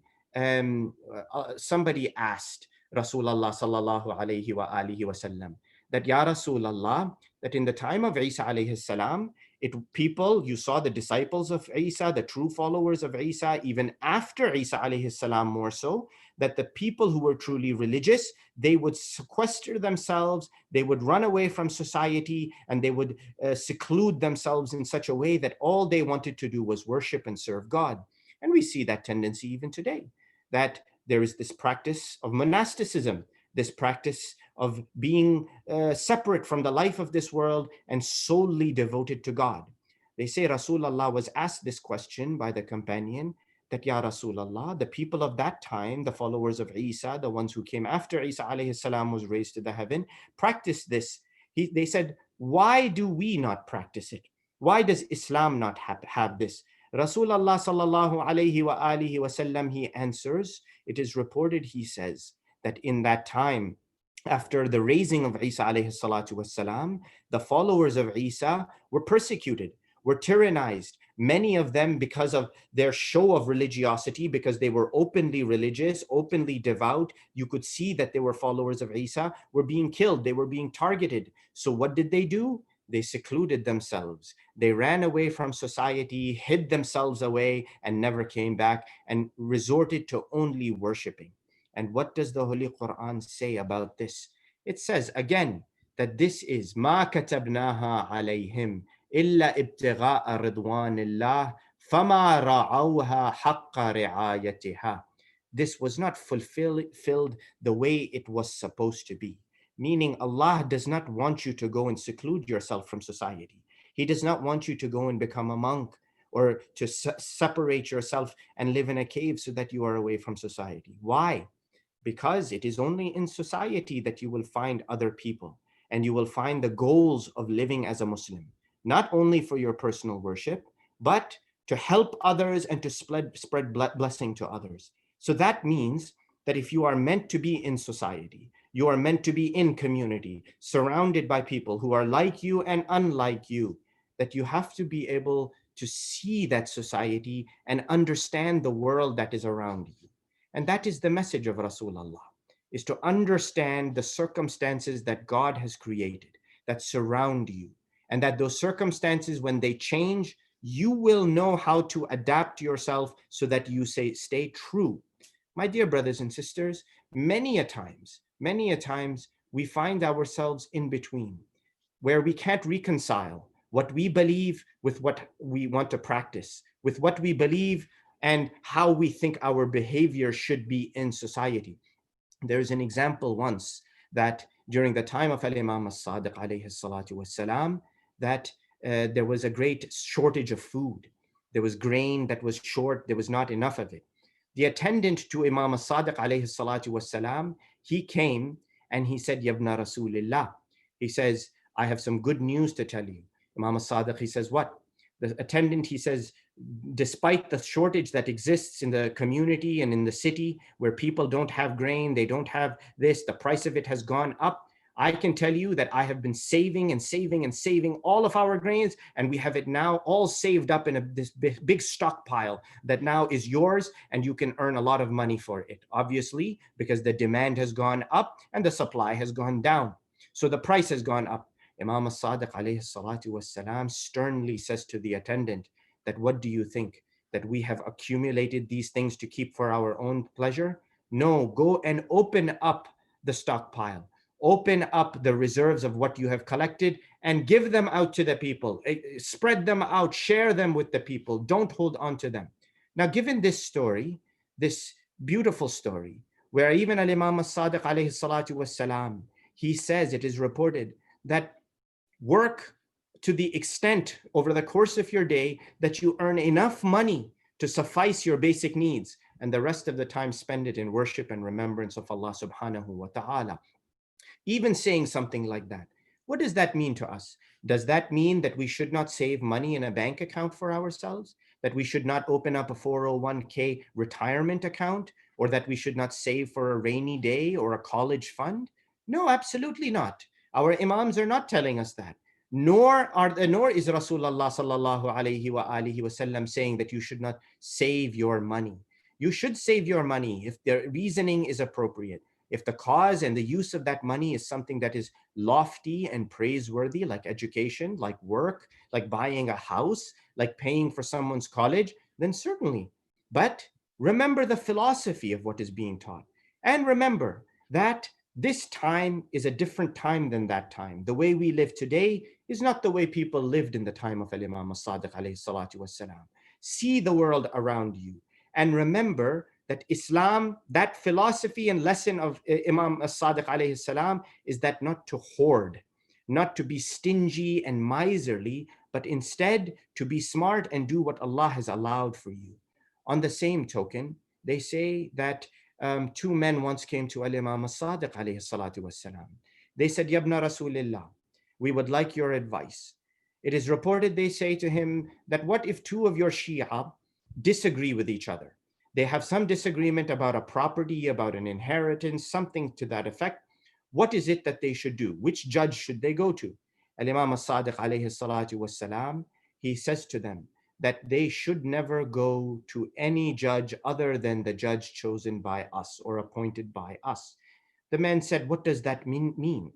somebody asked Rasulullah sallallahu alayhi wa alihi wasallam that, Ya Rasulullah, that in the time of Isa alayhi salam, people, you saw the disciples of Isa, the true followers of Isa, even after Isa alayhi salam more so, that the people who were truly religious, they would sequester themselves, they would run away from society, and they would seclude themselves in such a way that all they wanted to do was worship and serve God. And we see that tendency even today, that there is this practice of monasticism, this practice of being separate from the life of this world and solely devoted to God. They say Rasulullah was asked this question by the companion that, Ya Rasulullah, the people of that time, the followers of Isa, the ones who came after Isa alayhi salam was raised to the heaven, practiced this. They said, why do we not practice it? Why does Islam not have this? Rasulullah sallallahu alayhi wa alihi wasallam, he answers, it is reported, he says, that in that time, after the raising of Isa alayhi salatu wassalam, the followers of Isa were persecuted, were tyrannized. Many of them, because of their show of religiosity, because they were openly religious, openly devout, you could see that they were followers of Isa, were being killed, they were being targeted. So what did they do? They secluded themselves. They ran away from society, hid themselves away, and never came back, and resorted to only worshiping. And what does the Holy Quran say about this? It says again that this is ma katabnaha alayhim illa ibtigha'a ridwanillah fama ra'awha haqqa ri'ayatiha. This was not fulfilled the way it was supposed to be. Meaning Allah does not want you to go and seclude yourself from society. He does not want you to go and become a monk or to separate yourself and live in a cave so that you are away from society. Why? Because it is only in society that you will find other people and you will find the goals of living as a Muslim, not only for your personal worship, but to help others and to spread blessing to others. So that means that if you are meant to be in society, you are meant to be in community, surrounded by people who are like you and unlike you, that you have to be able to see that society and understand the world that is around you. And that is the message of Rasulullah, is to understand the circumstances that God has created, that surround you, and that those circumstances, when they change, you will know how to adapt yourself so that you stay true. My dear brothers and sisters, many a times, we find ourselves in between, where we can't reconcile what we believe with what we want to practice, with what we believe and how we think our behavior should be in society. There's an example once that during the time of Al-Imam As-Sadiq alayhi salatu wassalam, that there was a great shortage of food. There was grain that was short, there was not enough of it. The attendant to Imam As-Sadiq alayhi salatu wassalam, he came and he said, Yabna Rasulillah. He says, I have some good news to tell you. Imam As-Sadiq, he says, what? The attendant, he says, despite the shortage that exists in the community and in the city where people don't have grain, they don't have this, the price of it has gone up, I can tell you that I have been saving and saving and saving all of our grains, and we have it now all saved up in this big stockpile that now is yours, and you can earn a lot of money for it, obviously, because the demand has gone up and the supply has gone down. So the price has gone up. Imam as-Sadiq alayhi salatu wassalam sternly says to the attendant that, what do you think? That we have accumulated these things to keep for our own pleasure? No, go and open up the stockpile. Open up the reserves of what you have collected and give them out to the people. Spread them out, share them with the people. Don't hold on to them. Now, given this story, this beautiful story, where even Al-Imam as-Sadiq alayhi salatu wassalam, he says, it is reported that work to the extent over the course of your day that you earn enough money to suffice your basic needs, and the rest of the time spend it in worship and remembrance of Allah subhanahu wa ta'ala. Even saying something like that, what does that mean to us? Does that mean that we should not save money in a bank account for ourselves? That we should not open up a 401k retirement account? Or that we should not save for a rainy day or a college fund? No, absolutely not. Our imams are not telling us that. Nor is Rasulullah sallallahu alayhi wa alihi wasallam saying that you should not save your money. You should save your money if the reasoning is appropriate. If the cause and the use of that money is something that is lofty and praiseworthy, like education, like work, like buying a house, like paying for someone's college, then certainly. But remember the philosophy of what is being taught. And remember that this time is a different time than that time. The way we live today is not the way people lived in the time of Imam as-Sadiq alayhi salatu wassalam. See the world around you and remember that Islam, that philosophy and lesson of Imam as-Sadiq alayhi salam is that not to hoard, not to be stingy and miserly, but instead to be smart and do what Allah has allowed for you. On the same token, they say that two men once came to Imam as-Sadiq alayhi salatu wassalam. They said, Yabna Rasulillah, we would like your advice. It is reported, they say to him, that what if two of your Shia disagree with each other? They have some disagreement about a property, about an inheritance, something to that effect. What is it that they should do? Which judge should they go to? Al-Imam as-Sadiq alayhi salatu wassalam, he says to them that they should never go to any judge other than the judge chosen by us or appointed by us. The man said, what does that mean?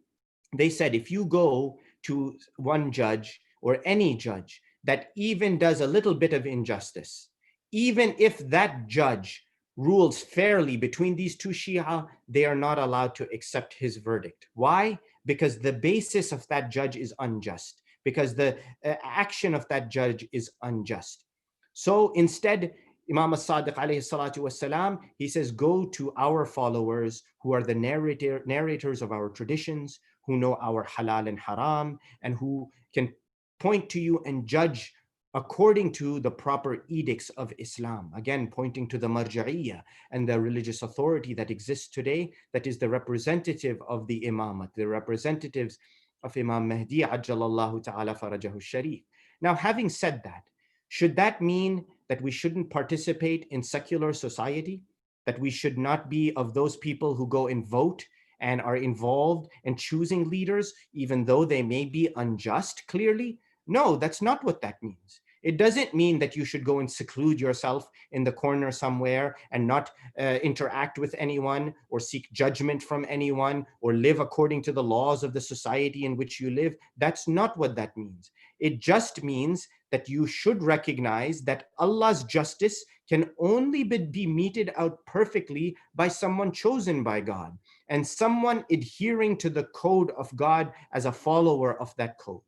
They said, if you go to one judge or any judge that even does a little bit of injustice, even if that judge rules fairly between these two Shia, they are not allowed to accept his verdict. Why? Because the basis of that judge is unjust, because the action of that judge is unjust. So instead, Imam as-Sadiq alayhi salatu wassalam, he says, go to our followers who are the narrators of our traditions, who know our halal and haram, and who can point to you and judge according to the proper edicts of Islam. Again, pointing to the marja'iyya and the religious authority that exists today, that is the representative of the imamat, the representatives of Imam Mehdi ajjalallahu ta'ala farajahu sharif. Now, having said that, should that mean that we shouldn't participate in secular society? That we should not be of those people who go and vote and are involved in choosing leaders, even though they may be unjust, clearly? No, that's not what that means. It doesn't mean that you should go and seclude yourself in the corner somewhere and not interact with anyone or seek judgment from anyone or live according to the laws of the society in which you live. That's not what that means. It just means that you should recognize that Allah's justice can only be meted out perfectly by someone chosen by God and someone adhering to the code of God as a follower of that code.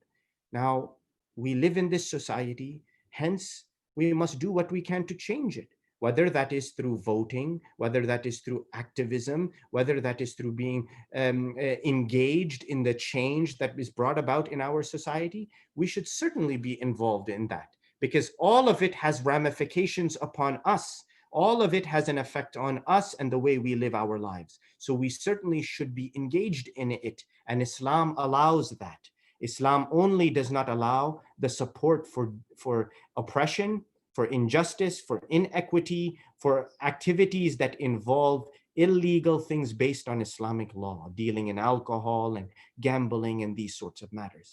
Now, we live in this society, hence we must do what we can to change it, whether that is through voting, whether that is through activism, whether that is through being engaged in the change that is brought about in our society. We should certainly be involved in that because all of it has ramifications upon us. All of it has an effect on us and the way we live our lives. So we certainly should be engaged in it, and Islam allows that. Islam only does not allow the support for oppression, for injustice, for inequity, for activities that involve illegal things based on Islamic law, dealing in alcohol and gambling and these sorts of matters.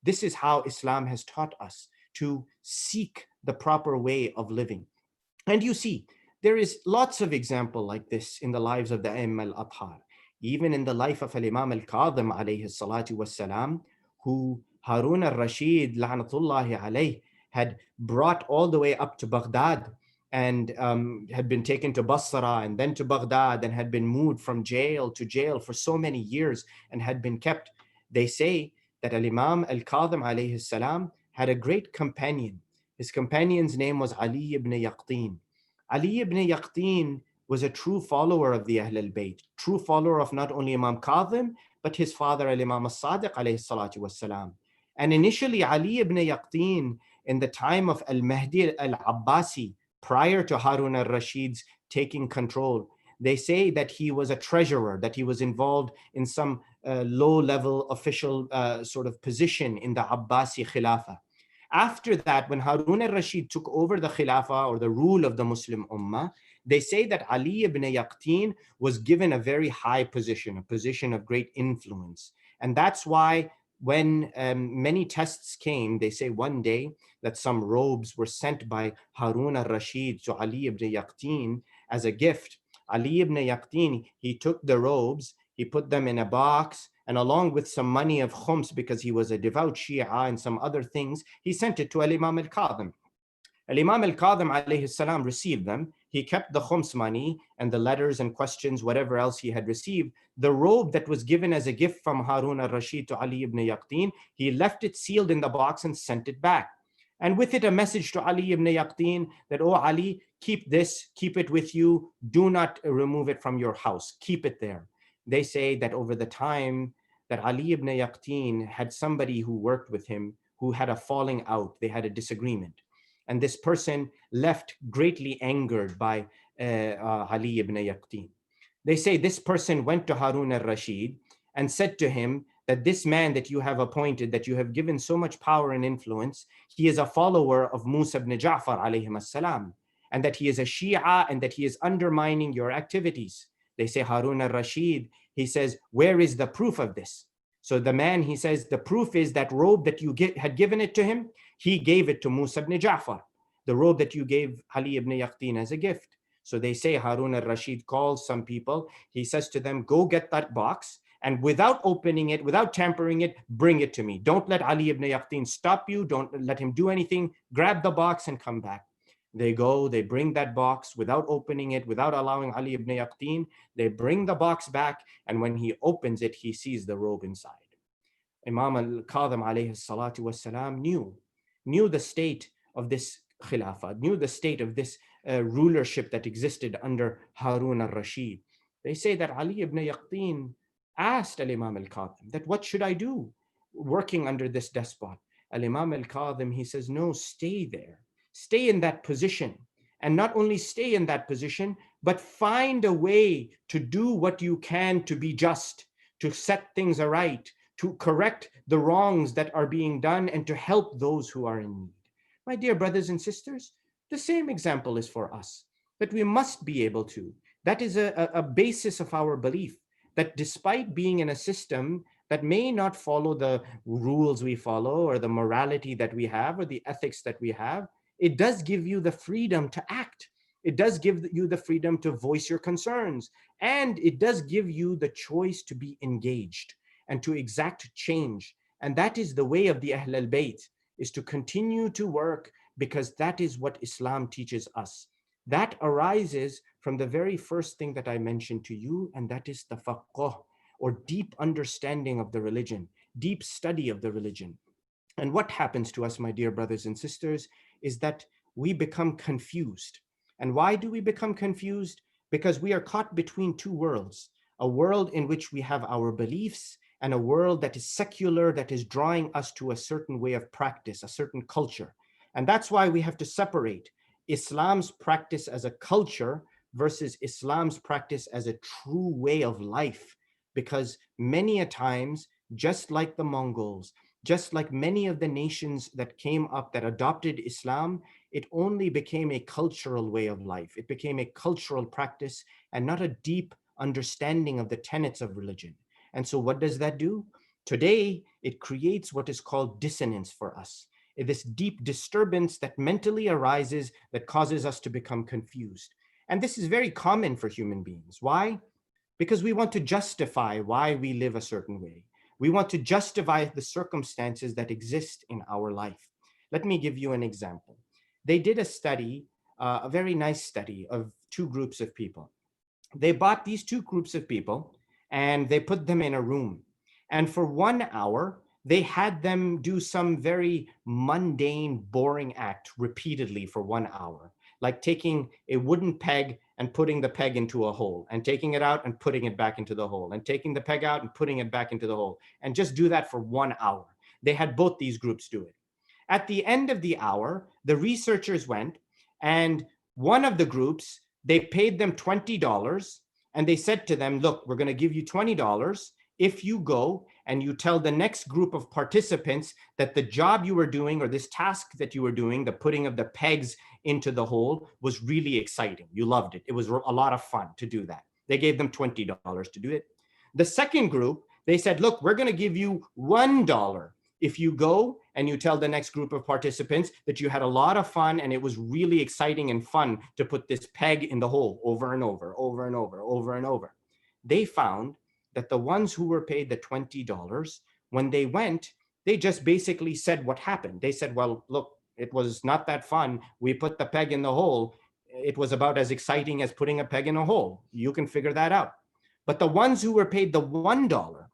This is how Islam has taught us to seek the proper way of living. And you see, there is lots of example like this in the lives of the A'immah al-Athhar. Even in the life of Imam al-Kadhim alayhi salatu wassalam, who Harun al-Rashid la'natullahi alayh had brought all the way up to Baghdad and had been taken to Basra and then to Baghdad and had been moved from jail to jail for so many years and had been kept. They say that Imam al-Kadhim alayhi salam had a great companion. His companion's name was Ali ibn Yaqtin. Ali ibn Yaqtin was a true follower of the Ahl al-Bayt, true follower of not only Imam Kadhim, but his father Imam al-Sadiq alayhi salatu wassalam. And initially Ali ibn Yaqtin, in the time of al-Mehdi al-Abbasi, prior to Harun al-Rashid's taking control, they say that he was a treasurer, that he was involved in some low-level official sort of position in the Abbasi Khilafah. After that, when Harun al-Rashid took over the Khilafah or the rule of the Muslim Ummah, they say that Ali ibn Yaqtin was given a very high position, a position of great influence. And that's why when many tests came, they say one day that some robes were sent by Harun al-Rashid to Ali ibn Yaqtin as a gift. Ali ibn Yaqtin, he took the robes, he put them in a box, and along with some money of khums, because he was a devout Shia and some other things, he sent it to Imam al-Kadhim. Imam al-Kadhim alayhi salam received them. He kept the khums money and the letters and questions, whatever else he had received. The robe that was given as a gift from Harun al-Rashid to Ali ibn Yaqtin, he left it sealed in the box and sent it back. And with it a message to Ali ibn Yaqtin that, oh Ali, keep this, keep it with you. Do not remove it from your house. Keep it there. They say that over the time that Ali ibn Yaqtin had somebody who worked with him who had a falling out, they had a disagreement. And this person left greatly angered by Ali ibn Yaqtin. They say this person went to Harun al-Rashid and said to him that this man that you have appointed, that you have given so much power and influence, he is a follower of Musa ibn Ja'far alayhim as-salam, and that he is a Shia and that he is undermining your activities. They say Harun al-Rashid, he says, where is the proof of this? So the man, he says, the proof is that robe that you had given it to him, he gave it to Musa ibn Ja'far, the robe that you gave Ali ibn Yaqtin as a gift. So they say Harun al-Rashid calls some people, he says to them, go get that box, and without opening it, without tampering it, bring it to me. Don't let Ali ibn Yaqtin stop you, don't let him do anything, grab the box and come back. They go, they bring that box without opening it, without allowing Ali ibn Yaqtin. They bring the box back, and when he opens it, he sees the robe inside. Imam al-Kadhim alayhi salatu wassalam knew the state of this khilafah, knew the state of this rulership that existed under Harun al-Rashid. They say that Ali ibn Yaqtin asked Imam al-Kadhim that what should I do working under this despot? Imam al-Kadhim, he says, no, stay there. Stay in that position, and not only stay in that position, but find a way to do what you can to be just, to set things aright, to correct the wrongs that are being done, and to help those who are in need. My dear brothers and sisters, the same example is for us, that we must be able to. That is a basis of our belief, that despite being in a system that may not follow the rules we follow, or the morality that we have, or the ethics that we have, it does give you the freedom to act. It does give you the freedom to voice your concerns. And it does give you the choice to be engaged and to exact change. And that is the way of the Ahl al-Bayt, is to continue to work, because that is what Islam teaches us. That arises from the very first thing that I mentioned to you, and that is tafaqquh, or deep understanding of the religion, deep study of the religion. And what happens to us, my dear brothers and sisters, is that we become confused. And why do we become confused? Because we are caught between two worlds, a world in which we have our beliefs and a world that is secular, that is drawing us to a certain way of practice, a certain culture. And that's why we have to separate Islam's practice as a culture versus Islam's practice as a true way of life. Because many a times, just like the Mongols, just like many of the nations that came up that adopted Islam, it only became a cultural way of life. It became a cultural practice and not a deep understanding of the tenets of religion. And so what does that do? Today, it creates what is called dissonance for us, this deep disturbance that mentally arises that causes us to become confused. And this is very common for human beings. Why? Because we want to justify why we live a certain way. We want to justify the circumstances that exist in our life. Let me give you an example. They did a study, a very nice study of two groups of people. They bought these two groups of people and they put them in a room. And for 1 hour, they had them do some very mundane, boring act repeatedly for 1 hour, like taking a wooden peg and putting the peg into a hole, and taking it out and putting it back into the hole, and taking the peg out and putting it back into the hole, and just do that for 1 hour. They had both these groups do it. At the end of the hour, the researchers went, and one of the groups, they paid them $20, and they said to them, look, we're going to give you $20 if you go and you tell the next group of participants that the job you were doing, or this task that you were doing, the putting of the pegs into the hole, was really exciting. You loved it. It was a lot of fun to do that. They gave them $20 to do it. The second group, they said, look, we're going to give you $1 if you go and you tell the next group of participants that you had a lot of fun and it was really exciting and fun to put this peg in the hole over and over, over and over, over and over. They found that the ones who were paid the $20, when they went, they just basically said what happened. They said, well, look, it was not that fun. We put the peg in the hole. It was about as exciting as putting a peg in a hole. You can figure that out. But the ones who were paid the $1,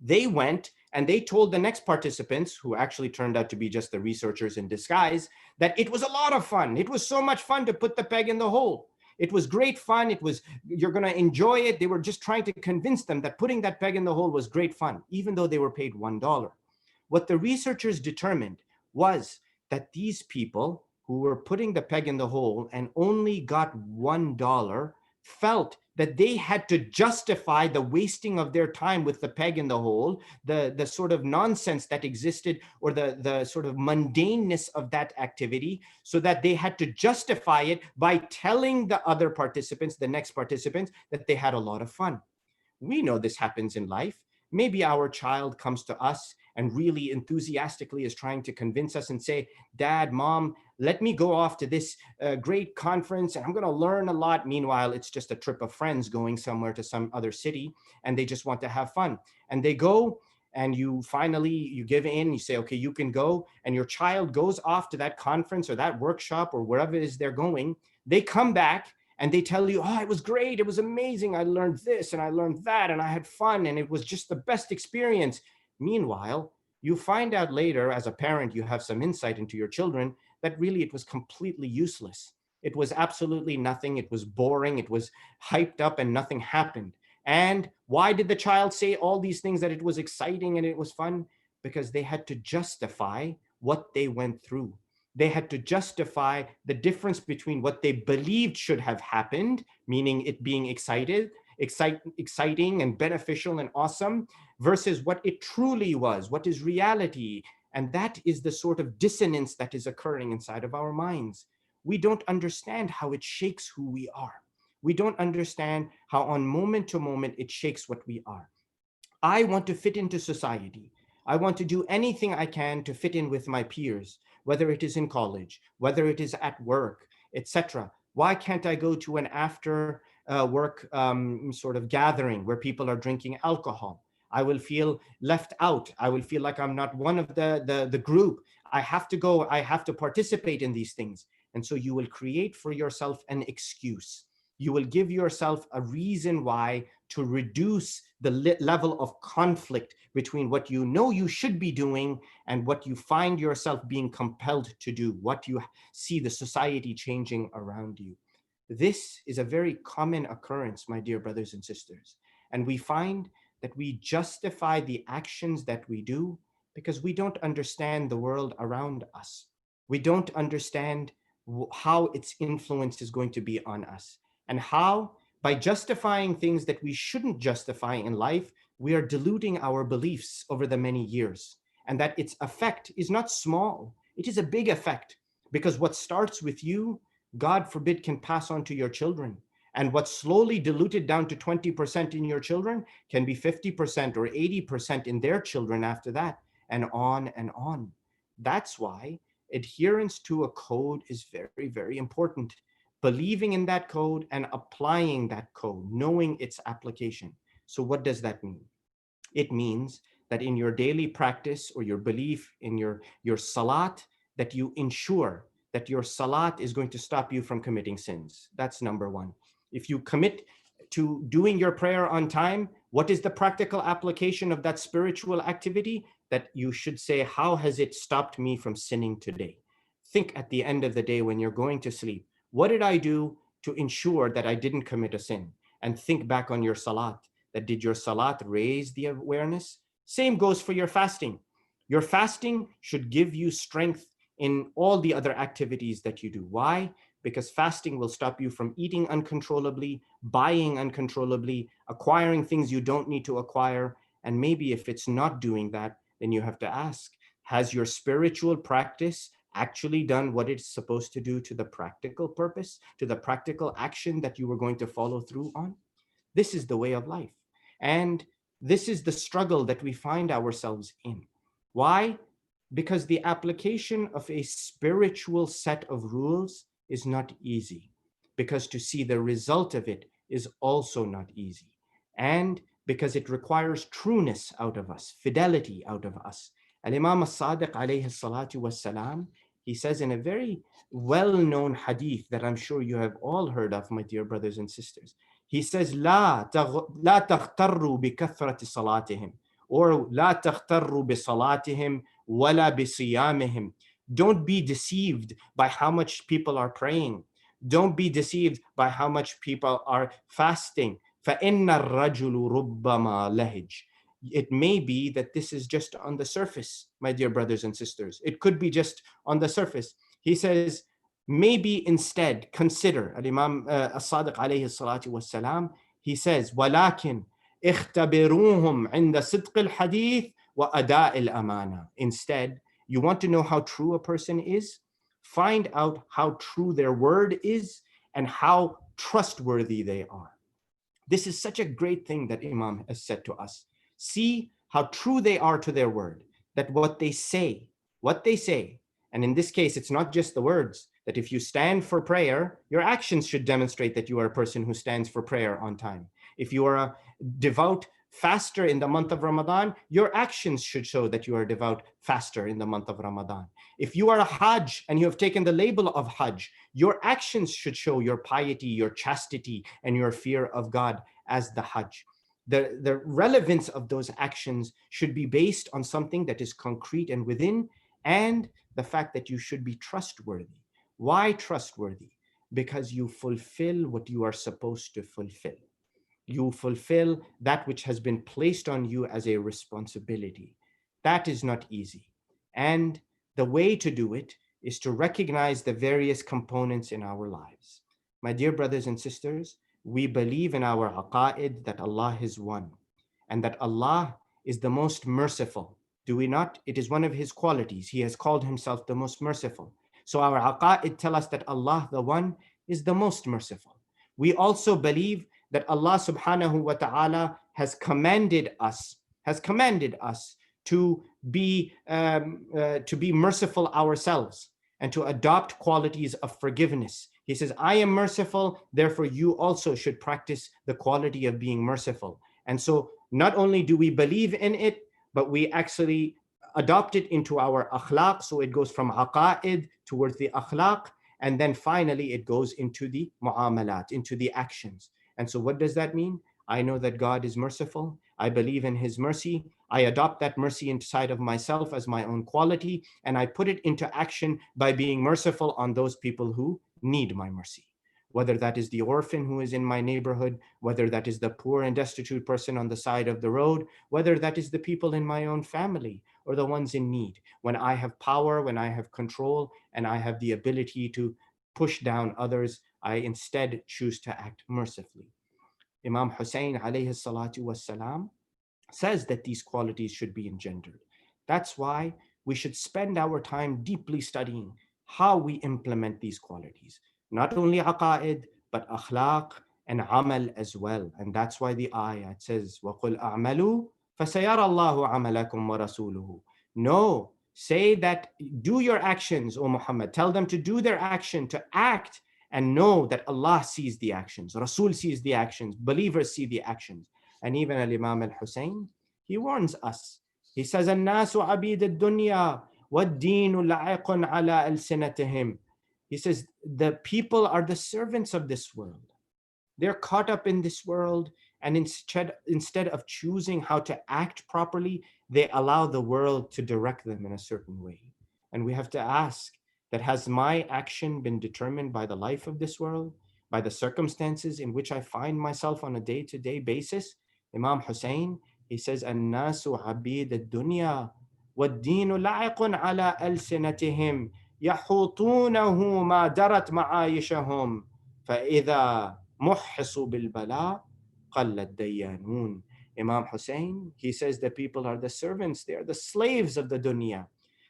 they went and they told the next participants, who actually turned out to be just the researchers in disguise, that it was a lot of fun. It was so much fun to put the peg in the hole. It was great fun. It was, you're going to enjoy it. They were just trying to convince them that putting that peg in the hole was great fun, even though they were paid $1. What the researchers determined was that these people who were putting the peg in the hole and only got $1 felt that they had to justify the wasting of their time with the peg in the hole, the sort of nonsense that existed, or the sort of mundaneness of that activity, so that they had to justify it by telling the other participants, the next participants, that they had a lot of fun. We know this happens in life. Maybe our child comes to us and really enthusiastically is trying to convince us and say, Dad, Mom, let me go off to this great conference and I'm going to learn a lot. Meanwhile, it's just a trip of friends going somewhere to some other city and they just want to have fun. And they go and you give in, you say, okay, you can go. And your child goes off to that conference or that workshop or wherever it is they're going. They come back and they tell you, oh, it was great. It was amazing. I learned this and I learned that and I had fun and it was just the best experience. Meanwhile, you find out later as a parent, you have some insight into your children that really it was completely useless. It was absolutely nothing. It was boring. It was hyped up and nothing happened. And why did the child say all these things that it was exciting and it was fun? Because they had to justify what they went through. They had to justify the difference between what they believed should have happened, meaning it being exciting and beneficial and awesome, versus what it truly was, what is reality. And that is the sort of dissonance that is occurring inside of our minds. We don't understand how it shakes who we are. We don't understand how on moment to moment it shakes what we are. I want to fit into society. I want to do anything I can to fit in with my peers, whether it is in college, whether it is at work, etc. Why can't I go to an after work sort of gathering where people are drinking alcohol? I will feel left out. I will feel like I'm not one of the group. I have to go. I have to participate in these things. And so you will create for yourself an excuse. You will give yourself a reason why to reduce the level of conflict between what you know you should be doing and what you find yourself being compelled to do, what you see the society changing around you. This is a very common occurrence, my dear brothers and sisters. And we find that we justify the actions that we do because we don't understand the world around us. We don't understand how its influence is going to be on us, and how by justifying things that we shouldn't justify in life, we are diluting our beliefs over the many years, and that its effect is not small. It is a big effect, because what starts with you, God forbid, can pass on to your children. And what's slowly diluted down to 20% in your children can be 50% or 80% in their children after that, and on and on. That's why adherence to a code is very, very important. Believing in that code and applying that code, knowing its application. So what does that mean? It means that in your daily practice or your belief in your salat, that you ensure that your salat is going to stop you from committing sins. That's number one. If you commit to doing your prayer on time, what is the practical application of that spiritual activity? That you should say, how has it stopped me from sinning today? Think at the end of the day when you're going to sleep, what did I do to ensure that I didn't commit a sin? And think back on your salat. That did your salat raise the awareness? Same goes for your fasting. Your fasting should give you strength in all the other activities that you do. Why? Because fasting will stop you from eating uncontrollably, buying uncontrollably, acquiring things you don't need to acquire. And maybe if it's not doing that, then you have to ask, has your spiritual practice actually done what it's supposed to do to the practical purpose, to the practical action that you were going to follow through on? This is the way of life. And this is the struggle that we find ourselves in. Why? Because the application of a spiritual set of rules is not easy. Because to see the result of it is also not easy. And because it requires trueness out of us, fidelity out of us. Al-Imam al-Sadiq alayhi salatu was-salam, he says in a very well-known hadith that I'm sure you have all heard of, my dear brothers and sisters. He says, لا تغتروا بكثرة صلاتهم, or لا تغتروا بصلاتهم ولا بصيامهم. Don't be deceived by how much people are praying. Don't be deceived by how much people are fasting. فإن الرجل ربما لهج. It may be that this is just on the surface, my dear brothers and sisters. It could be just on the surface. He says, maybe instead consider, Imam As-Sadiq alayhi salatu was-salam, he says, وَلَكِنْ اختبروهم عند صدق الحديث وأداء الأمانة. Instead, you want to know how true a person is? Find out how true their word is and how trustworthy they are. This is such a great thing that Imam has said to us. See how true they are to their word, that what they say, and in this case, it's not just the words, that if you stand for prayer, your actions should demonstrate that you are a person who stands for prayer on time. If you are a devout faster in the month of Ramadan, your actions should show that you are devout faster in the month of Ramadan. If you are a Hajj and you have taken the label of Hajj, your actions should show your piety, your chastity, and your fear of God as the Hajj. The relevance of those actions should be based on something that is concrete and within, and the fact that you should be trustworthy. Why trustworthy? Because you fulfill what you are supposed to fulfill. You fulfill that which has been placed on you as a responsibility. That is not easy. And the way to do it is to recognize the various components in our lives. My dear brothers and sisters, we believe in our aqa'id that Allah is one and that Allah is the most merciful. Do we not? It is one of his qualities. He has called himself the most merciful. So our aqa'id tell us that Allah, the one, is the most merciful. We also believe that Allah subhanahu wa ta'ala has commanded us to be merciful ourselves and to adopt qualities of forgiveness. He says, I am merciful, therefore you also should practice the quality of being merciful. And so not only do we believe in it, but we actually adopt it into our akhlaq. So it goes from aqa'id towards the akhlaq, and then finally it goes into the mu'amalat, into the actions. And so what does that mean? I know that God is merciful. I believe in his mercy. I adopt that mercy inside of myself as my own quality, and I put it into action by being merciful on those people who need my mercy. Whether that is the orphan who is in my neighborhood, whether that is the poor and destitute person on the side of the road, whether that is the people in my own family or the ones in need. When I have power, when I have control, and I have the ability to push down others, I instead choose to act mercifully. Imam Hussein alayhi salatu wassalam says that these qualities should be engendered. That's why we should spend our time deeply studying how we implement these qualities. Not only aqa'id, but akhlaq and amal as well. And that's why the ayah says, وَقُلْ أَعْمَلُوا فَسَيَرَى اللَّهُ عَمَلَكُمْ وَرَسُولُهُ. No, say that, do your actions, O Muhammad. Tell them to do their action, to act, and know that Allah sees the actions. Rasul sees the actions. Believers see the actions. And even Al-Imam Al-Hussein, he warns us. He says, النَّاسُ عَبِيدُ الدُّنْيَا وَالدِّينُ لَعِقٌ عَلَىٰ أَلْسِنَتِهِمْ. He says, the people are the servants of this world. They're caught up in this world, and instead of choosing how to act properly, they allow the world to direct them in a certain way. And we have to ask that, has my action been determined by the life of this world, by the circumstances in which I find myself on a day-to-day basis? Imam Hussein, he says, النَّاسُ عَبِيدُ الدُّنْيَا وَالدِّينُ لَعِقٌ عَلَىٰ أَلْسِنَتِهِمْ يَحُوطُونَهُ مَا دَرَتْ مَعَايِشَهُمْ فَإِذَا مُحِّصُوا بِالْبَلَاءِ قَلَّ الدَّيَّانُونَ. Imam Hussein, he says the people are the servants, they are the slaves of the dunya.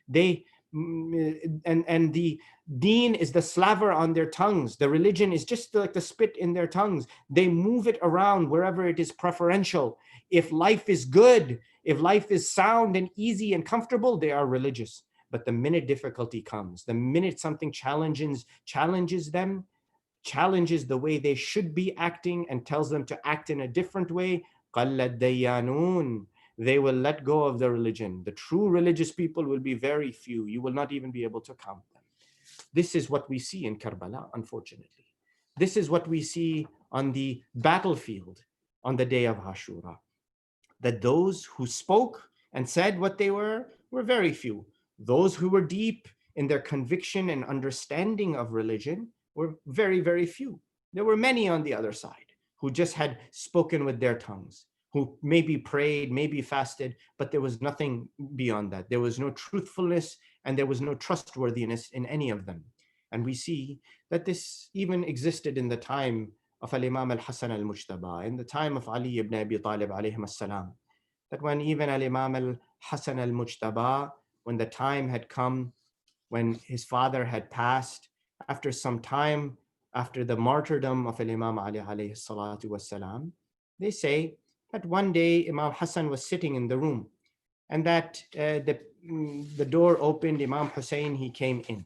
They and the deen is the slaver on their tongues. The religion is just like the spit in their tongues. They move it around wherever it is preferential. If life is good, if life is sound and easy and comfortable, they are religious. But the minute difficulty comes, the minute something challenges them, challenges the way they should be acting, and tells them to act in a different way, قَلَّ الدَّيَّانُونَ. They will let go of the religion. The true religious people will be very few. You will not even be able to count them. This is what we see in Karbala, unfortunately. This is what we see on the battlefield on the day of Ashura. That those who spoke and said what they were very few. Those who were deep in their conviction and understanding of religion were very, very few. There were many on the other side who just had spoken with their tongues, who maybe prayed, maybe fasted, but there was nothing beyond that. There was no truthfulness and there was no trustworthiness in any of them. And we see that this even existed in the time of Al-Imam Al-Hasan Al-Mujtaba, in the time of Ali ibn Abi Talib alayhim as-salam, that when even Al-Imam Al-Hasan Al-Mujtaba, when the time had come, when his father had passed, after some time, after the martyrdom of Imam Ali alayhi salatu wassalam, they say that one day Imam Hassan was sitting in the room, and that the door opened, Imam Hussein, he came in.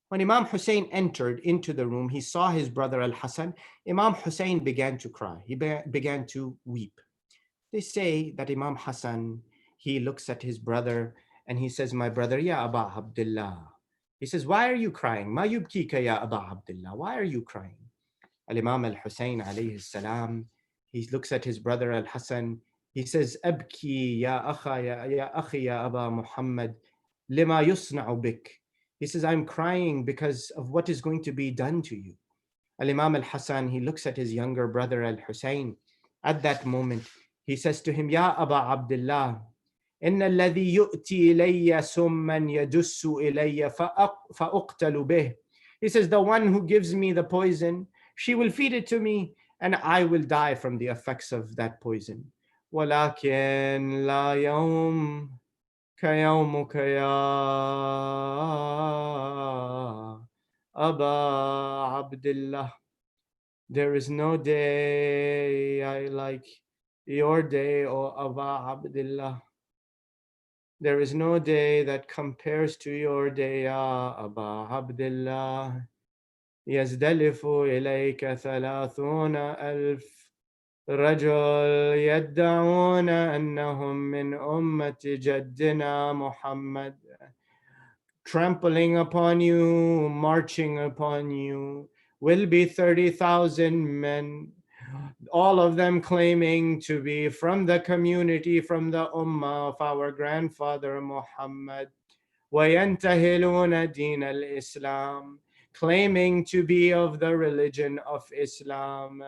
When Imam Hussein entered into the room, he saw his brother Al-Hassan. Imam Hussein began to cry. He began to weep. They say that Imam Hassan, he looks at his brother and he says, "My brother, ya Aba Abdullah." He says, "Why are you crying? Ma yubkika ya Aba Abdullah. Why are you crying?" Al-Imam Al-Hussein alayhi salam, he looks at his brother Al-Hassan. He says, "Abki ya akhi ya Aba Muhammad, lima yusna'u bik." He says, "I'm crying because of what is going to be done to you." Al-Imam Al-Hassan, he looks at his younger brother Al-Hussein. At that moment, he says to him, "Ya Aba Abdullah, إن الذي يؤتي إلي سما يدس إلي فأقتل به." He says, the one who gives me the poison, she will feed it to me and I will die from the effects of that poison. ولكن لا يوم كيومك يا أبا عبد الله. There is no day like your day, O Aba Abdullah. There is no day that compares to your day, Ya Aba Abdullah. يزدلف إليك 30,000 رجل يدعون أنهم من أمة جدنا محمد. Trampling upon you, marching upon you, will be 30,000 men, all of them claiming to be from the community, from the ummah of our grandfather Muhammad. وَيَنْتَهِلُونَ دِينَ الْإِسْلَامِ, claiming to be of the religion of Islam.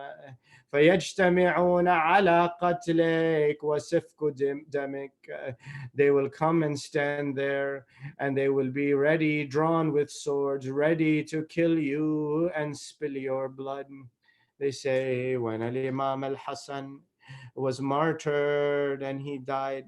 فَيَجْتَمِعُونَ عَلَى قَتْلِكَ وَسِفْكُ دَمِكَ. They will come and stand there and they will be ready, drawn with swords, ready to kill you and spill your blood. They say when Al-Imam Al-Hassan was martyred and he died,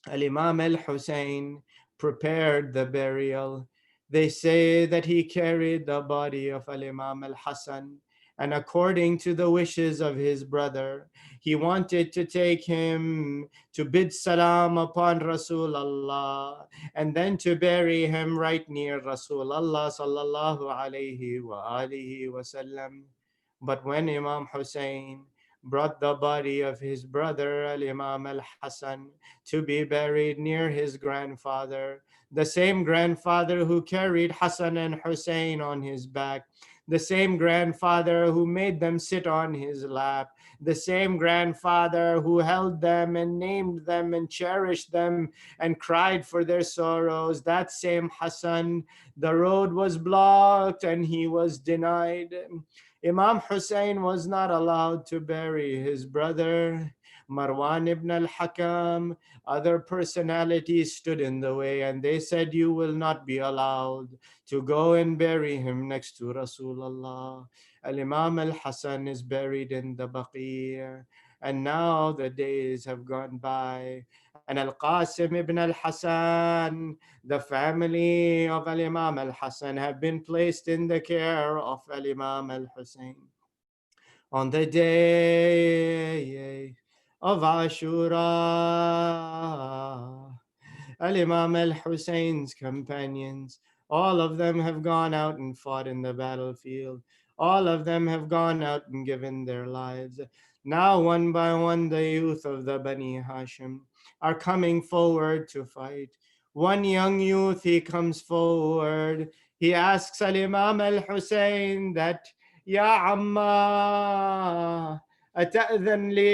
Al-Imam Al-Hussein prepared the burial. They say that he carried the body of Al-Imam Al-Hassan And according to the wishes of his brother, he wanted to take him to bid salam upon Rasulullah and then to bury him right near Rasulullah sallallahu alayhi wa alihi wasallam. But when Imam Hussein brought the body of his brother Al-Imam Al-Hassan to be buried near his grandfather, the same grandfather who carried Hassan and Hussein on his back, the same grandfather who made them sit on his lap, the same grandfather who held them and named them and cherished them and cried for their sorrows, that same Hassan, the road was blocked and he was denied. Imam Hussein was not allowed to bury his brother. Marwan ibn al-Hakam, other personalities stood in the way and they said, you will not be allowed to go and bury him next to Rasulullah. Al-Imam al-Hassan is buried in the Baqi', and now the days have gone by. And Al-Qasim ibn al-Hassan, the family of Al-Imam al-Hassan have been placed in the care of Al-Imam al-Hussein. On the day of Ashura, Al-Imam al-Hussein's companions, all of them have gone out and fought in the battlefield. All of them have gone out and given their lives. Now, one by one, the youth of the Bani Hashim are coming forward to fight. One young youth, he comes forward. He asks Al-Imam al-Hussein that, Ya Amma, أتأذن لي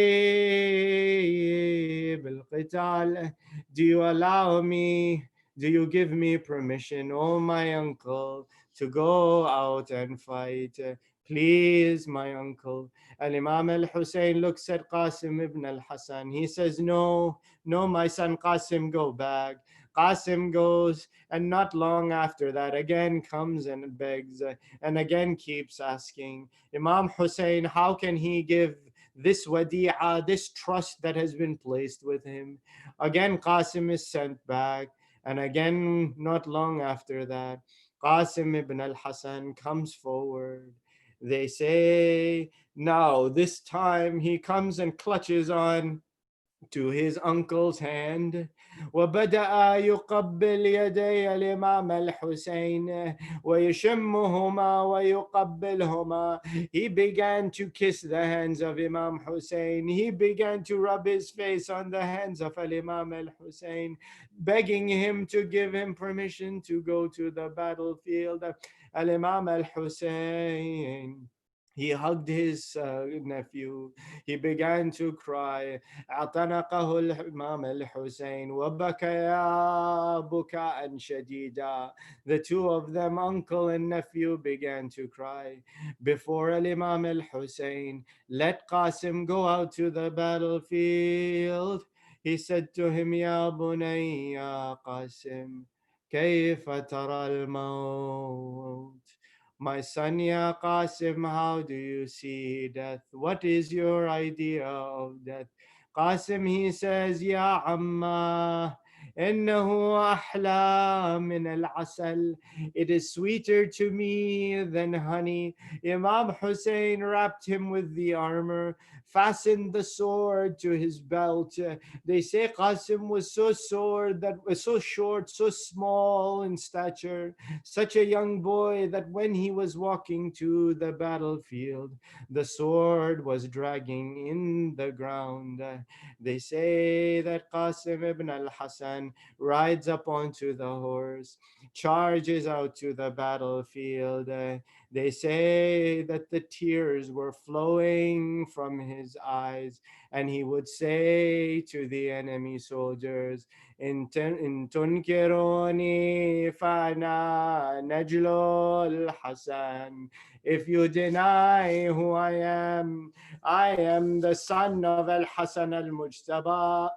بالقتال? Do you allow me, do you give me permission, oh my uncle, to go out and fight? Please, my uncle. Al-Imam al-Hussein looks at Qasim ibn al-Hassan. He says, no, no, my son Qasim, go back. Qasim goes, and not long after that, again comes and begs, and again keeps asking, Imam Hussein, how can he give this wadi'ah, this trust that has been placed with him? Again, Qasim is sent back, and again, not long after that, Qasim ibn al-Hassan comes forward. They say, now this time he comes and clutches on to his uncle's hand. وبدأ يقبل يدي الإمام الحسين ويشمهما ويقبلهما. He began to kiss the hands of Imam Hussein. He began to rub his face on the hands of Imam al-Hussein, begging him to give him permission to go to the battlefield. Al-Imam al-Hussein, he hugged his nephew. He began to cry. اعتنقه الإمام الحسين وبكيا بكاء شديدا. The two of them, uncle and nephew, began to cry before Imam al-Hussein. Let Qasim go out to the battlefield. He said to him, Ya bunayya Qasim, كيف ترى الموت? My son, Ya Qasim, how do you see death? What is your idea of death? Qasim, he says, Ya Amma, إنه أحلى من العسل. It is sweeter to me than honey. Imam Hussein wrapped him with the armor, fastened the sword to his belt. They say Qasim was so short, so small in stature, such a young boy that when he was walking to the battlefield, the sword was dragging in the ground. They say that Qasim ibn al-Hassan rides up onto the horse, charges out to the battlefield. They say that the tears were flowing from his eyes, and he would say to the enemy soldiers, إن تنكروني فأنا نجل الحسن. If you deny who I am the son of Al-Hasan al-Mujtaba.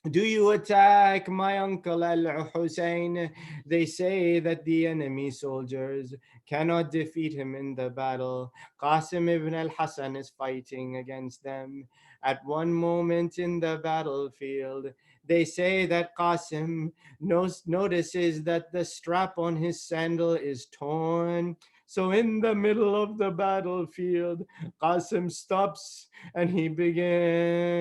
Do you attack my uncle Al-Hussein? They say that the enemy soldiers cannot defeat him in the battle. Qasim ibn al-Hassan is fighting against them. At one moment in the battlefield, they say that Qasim notices that the strap on his sandal is torn. So in the middle of the battlefield, Qasim stops and he begins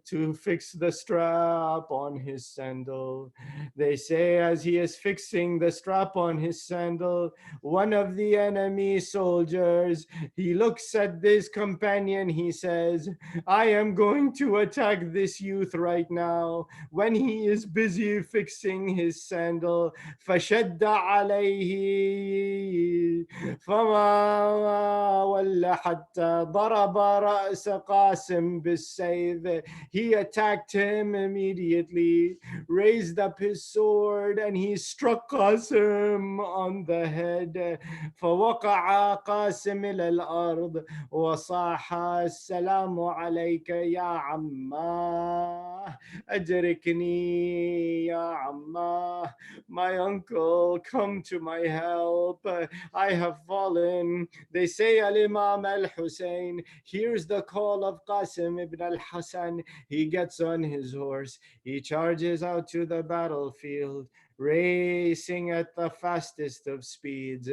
to fix the strap on his sandal. They say as he is fixing the strap on his sandal, one of the enemy soldiers, he looks at this companion, he says, I am going to attack this youth right now. When he is busy fixing his sandal, فشد عليه فما ولا حتى ضرب رأس قاسم بالسيف. He attacked him immediately, raised up his sword, and he struck Qasim on the head. فوقع قاسم إلى الأرض وصاح السلام عليك يا عماه أدركني يا عماه. My uncle, come to my help. I have fallen. They say Al-Imam al-Hussein hears the call of Qasim ibn al-Hasan. He gets on his horse. He charges out to the battlefield, racing at the fastest of speeds.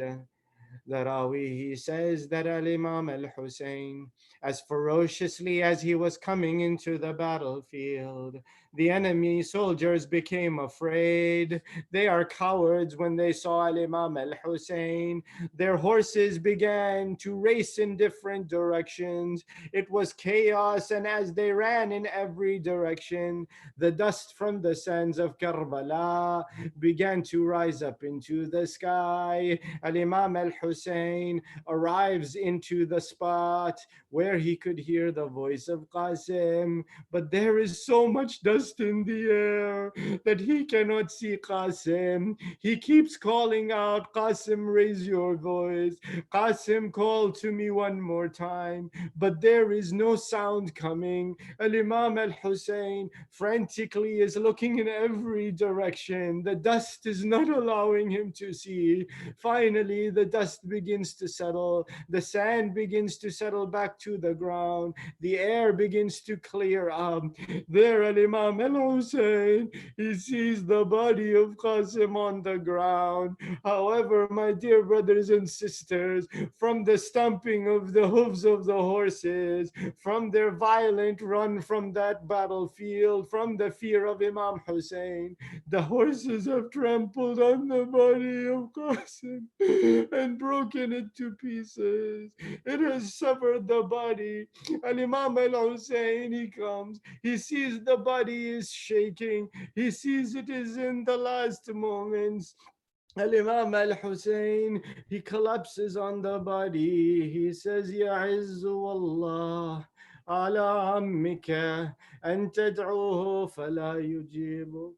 The Rawi, he says that Al-Imam al-Hussein, as ferociously as he was coming into the battlefield, the enemy soldiers became afraid. They are cowards when they saw Al-Imam al-Hussein. Their horses began to race in different directions. It was chaos, and as they ran in every direction, the dust from the sands of Karbala began to rise up into the sky. Al-Imam al-Hussein arrives into the spot where he could hear the voice of Qasim, but there is so much dust in the air that he cannot see Qasim. He keeps calling out, Qasim, raise your voice. Qasim, call to me one more time, but there is no sound coming. Al-Imam al-Hussein frantically is looking in every direction. The dust is not allowing him to see. Finally, the dust begins to settle. The sand begins to settle back to the ground. The air begins to clear up. There, Al-Imam al-Hussein, he sees the body of Qasim on the ground. However, my dear brothers and sisters, from the stomping of the hooves of the horses, from their violent run from that battlefield, from the fear of Imam Hussein, the horses have trampled on the body of Qasim and broken it to pieces. It has severed the body. Al-Imam al-Hussein, he comes, he sees the body is shaking, he sees it is in the last moments. Al-Imam al-Hussein, he collapses on the body. He says, يَعِزُّ وَاللَّهِ عَلَىٰ عَمِّكَ أَن تَدْعُوهُ فَلَا يُجِيبُكَ.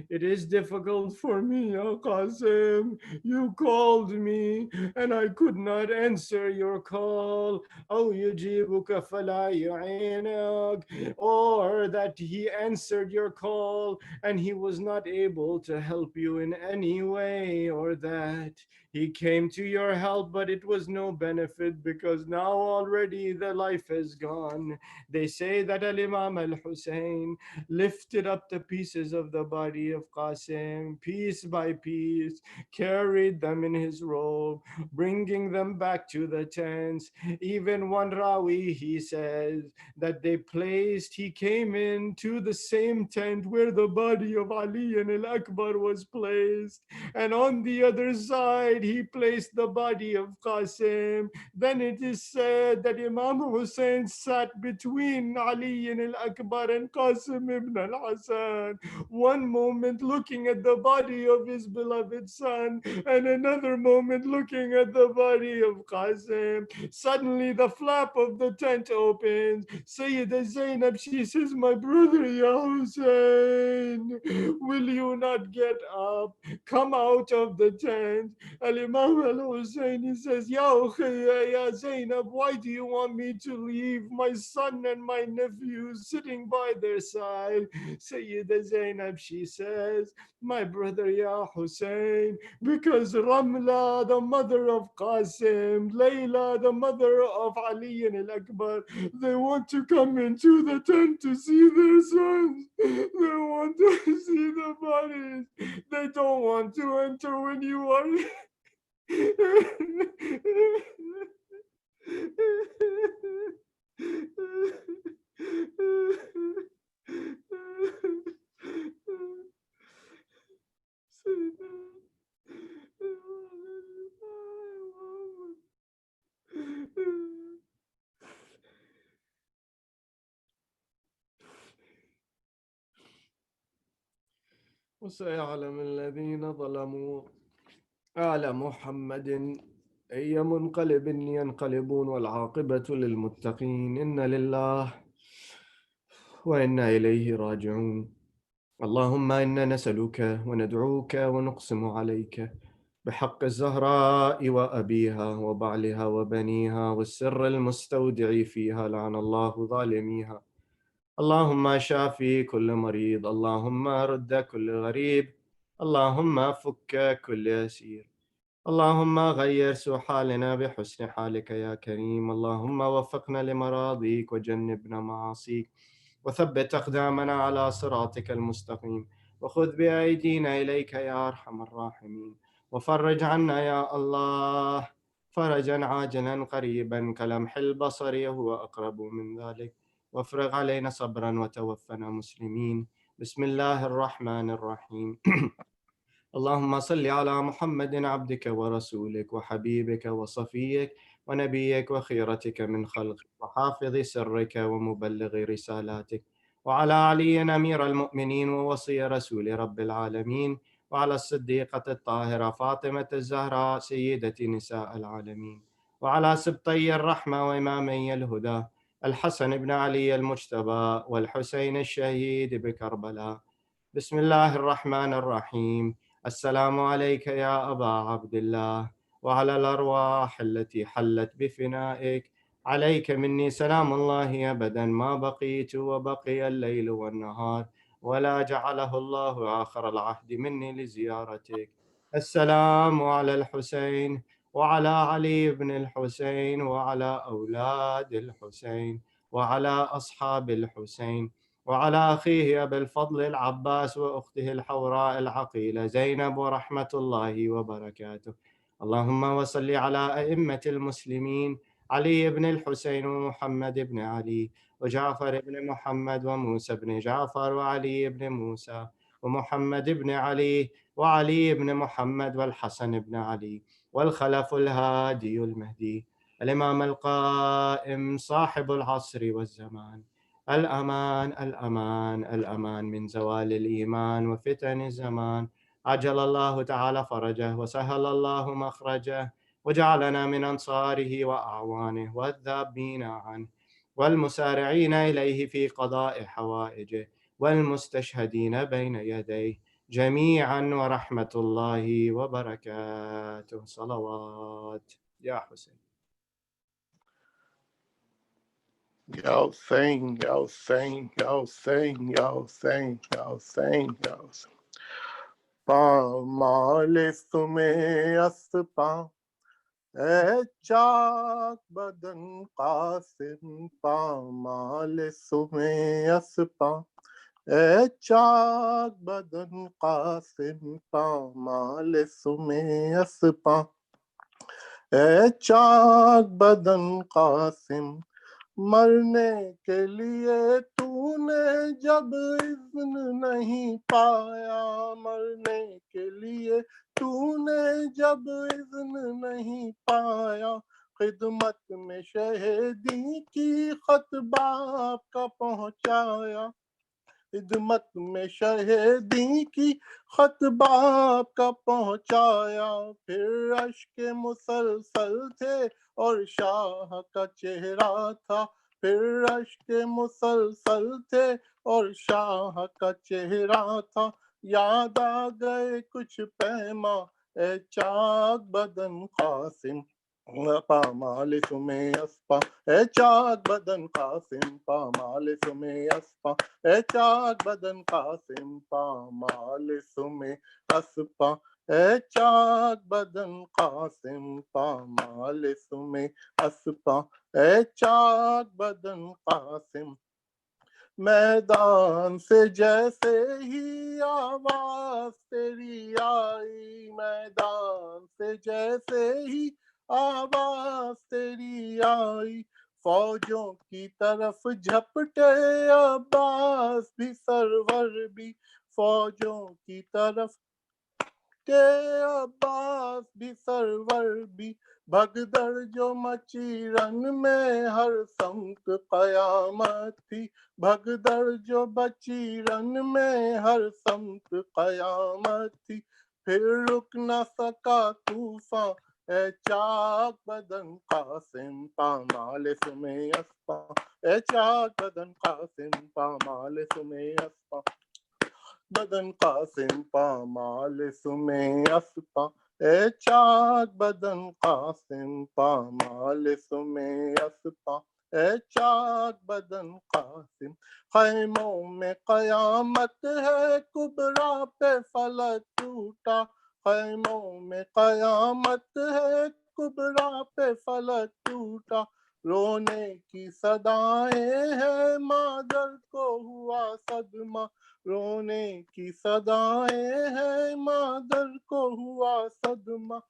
It is difficult for me, Ya Qasim. You called me and I could not answer your call. أو يجيبك فلا يعينك. Or that he answered your call and he was not able to help you in any way, or that he came to your help, but it was no benefit because now already the life is gone. They say that Al-Imam al-Hussein lifted up the pieces of the body of Qasim, piece by piece, carried them in his robe, bringing them back to the tents. Even one Rawi, he says, that he came into the same tent where the body of Ali and al-Akbar was placed, and on the other side he placed the body of Qasim. Then it is said that Imam Hussein sat between Ali and al-Akbar and Qasim ibn al-Hasan, one moment looking at the body of his beloved son, and another moment looking at the body of Qasim. Suddenly the flap of the tent opens. Sayyidah Zainab, she says, my brother Ya Hussein, will you not get up? Come out of the tent. Al-Imam al-Hussein, he says, Ya Zainab, why do you want me to leave my son and my nephew sitting by their side? Sayyidah Zainab, she says, my brother Ya Hussein, because Ramla, the mother of Qasim, Layla, the mother of Ali and al-Akbar, they want to come into the tent to see their sons. They want to see the bodies. They don't want to enter when you are وسيعلم الذين ظلموا آل محمد أي منقلب ينقلبون والعاقبة للمتقين إن لله وإنا إليه راجعون. اللهم إنا نسألك وندعوك ونقسم عليك بحق الزهراء وأبيها وبعلها وبنيها والسر المستودع فيها لعن الله ظالميها. اللهم شافي كل مريض، اللهم رد كل غريب، اللهم فك كل أسير، اللهم غير سوء حالنا بحسن حالك يا كريم. اللهم وفقنا لمراضيك وجنبنا معاصيك وثبت أقدامنا على صراطك المستقيم وخذ بأيدينا إليك يا أرحم الراحمين وفرج عنا يا الله فرجا عاجلا قريبا كلمح البصر هو أقرب من ذلك وافرغ علينا صبرا وتوفنا مسلمين. بسم الله الرحمن الرحيم. اللهم صل على محمد عبدك ورسولك وحبيبك وصفيك ونبيك وخيرتك من خلقك وحافظ سرك ومبلغ رسالاتك، وعلى علي أمير المؤمنين ووصي رسول رب العالمين، وعلى الصديقة الطاهرة فاطمة الزهراء سيدة نساء العالمين، وعلى سبطي الرحمة وإمامي الهدى الحسن بن علي المجتبى والحسين الشهيد بكربلاء. بسم الله الرحمن الرحيم. السلام عليك يا أبا عبد الله وعلى الأرواح التي حلت بفنائك. عليك مني سلام الله أبدا ما بقيت وبقي الليل والنهار ولا جعله الله آخر العهد مني لزيارتك. السلام على الحسين وعلى علي بن الحسين وعلى أولاد الحسين وعلى أصحاب الحسين وعلى أخيه أبي الفضل العباس وأخته الحوراء العقيلة زينب ورحمة الله وبركاته. اللهم وصل على أئمة المسلمين علي بن الحسين ومحمد بن علي وجعفر بن محمد وموسى بن جعفر وعلي بن موسى ومحمد بن علي وعلي بن محمد والحسن بن علي والخلف الهادي المهدي الإمام القائم صاحب العصر والزمان. الأمان الأمان الأمان من زوال الإيمان وفتن الزمان. عجل الله تعالى فرجه وسهل الله مخرجه وجعلنا من أنصاره وأعوانه والذابين عنه والمسارعين إليه في قضاء حوائجه والمستشهدين بين يديه جميعا ورحمة الله وبركاته. صلوات يا حسين.
Y'all sing, y'all sing, y'all sing, y'all sing, y'all sing, y'all sing. Pamale sume aspa, chak badan qasim. Pamale sume aspa, chak badan qasim. Pamale sume aspa, chak badan qasim. मरने के लिए तूने जब इज़्न नहीं पाया, मरने के लिए तूने जब इज़्न नहीं पाया, खिदमत में शहीदी की खत बाप का पहुंचाया, खिदमत में शहीदी की खत बाप का पहुंचाया। फिर अश्क मुसलसल थे और शाह का चेहरा था, फिर अश्क मुसलसल थे और शाह का चेहरा था। याद आ गए कुछ पैमा ए चाक बदन कासिम, पामाल सुमे अस्पा ए चाक बदन कासिम। पामाल सुमे अस्पा ए चाक बदन कासिम। पामाल सुमे अस्पा ए चाक बदन कासिम। पामाल सुमे अस्पा ए चाक बदन कासिम। मैदान से जैसे ही आवाज तेरी आई मैदान से जैसे ही आवाज तेरी आई फौजों की तरफ झपटे अब्बास भी सरवर भी फौजों की तरफ के अब्बास भी सरवर भी भगदड़ जो मची रन में हर समत कयामत थी भगदड़ जो बची रन में हर समत कयामत थी फिर रुक न सका तूफान ए चाक बदन कासिम पामाल सुमे अस्पा ए चाक बदन कासिम पामाल सुमे अस्पा बदन कासिम पामाल सुमे अस्पा ए चाक बदन कासिम पामाल सुमे अस्पा ए चाक बदन कासिम खैमों में कयामत है कुबरा पे फलक टूटा खैमों में कयामत है कुबरा पे फलक टूटा रोने की सदाएं हैं मादर को हुआ सदमा रोने की सदाएं हैं मादर को हुआ सदमा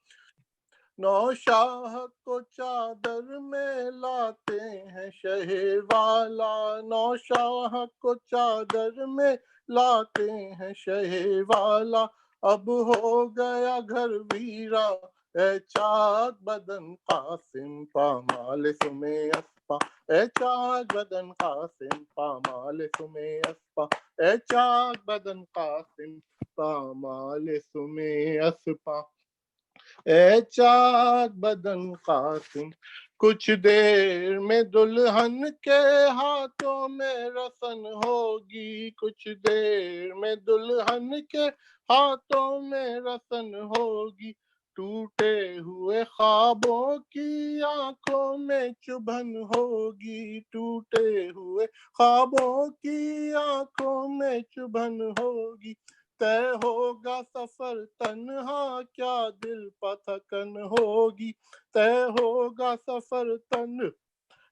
नौशाह को चादर में लाते हैं शहर वाला नौशाह को चादर में लाते हैं शहर वाला अब हो गया घर वीरा ए चाक बदन कासिम पामाल सुमे अस्पा ए चाक बदन कासिम पामाल सुमे अस्पा ए चाक बदन कासिम पामाल सुमे अस्पा ए चाक बदन कासिम कुछ देर में दुल्हन के हाथों में रसन होगी कुछ देर में दुल्हन के हाथों में रसन होगी टूटे हुए ख्वाबों की आंखों में चुभन होगी टूटे हुए ख्वाबों की आंखों में चुभन होगी तय होगा सफर तन्हा क्या दिल पथकन होगी तय होगा सफर तन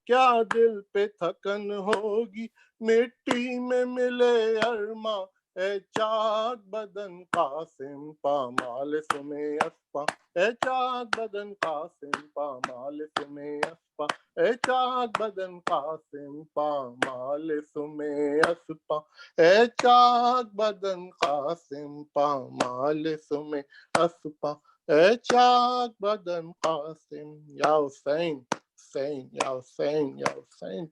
क्या दिल पे थकन होगी मिट्टी में मिले अरमा ए चाक बदन कासिम पामाल सुमे अस्पा ए चाक बदन कासिम पामाल सुमे अस्पा ए चाक बदन कासिम पामाल सुमे अस्पा ए चाक बदन कासिम पामाल सुमे अस्पा ए चाक बदन कासिम या Hussain saying, yo, saying, yo, saying,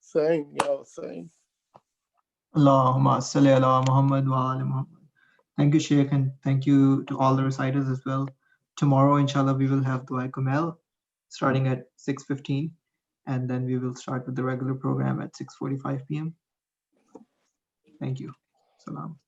saying, yo, saying.
Allahumma salli ala Muhammad wa ali Muhammad. Thank you, Sheikh, and thank you to all the reciters as well. Tomorrow, inshallah, we will have Dua Kumail starting at 6:15, and then we will start with the regular program at 6:45 p.m. Thank you. Salam.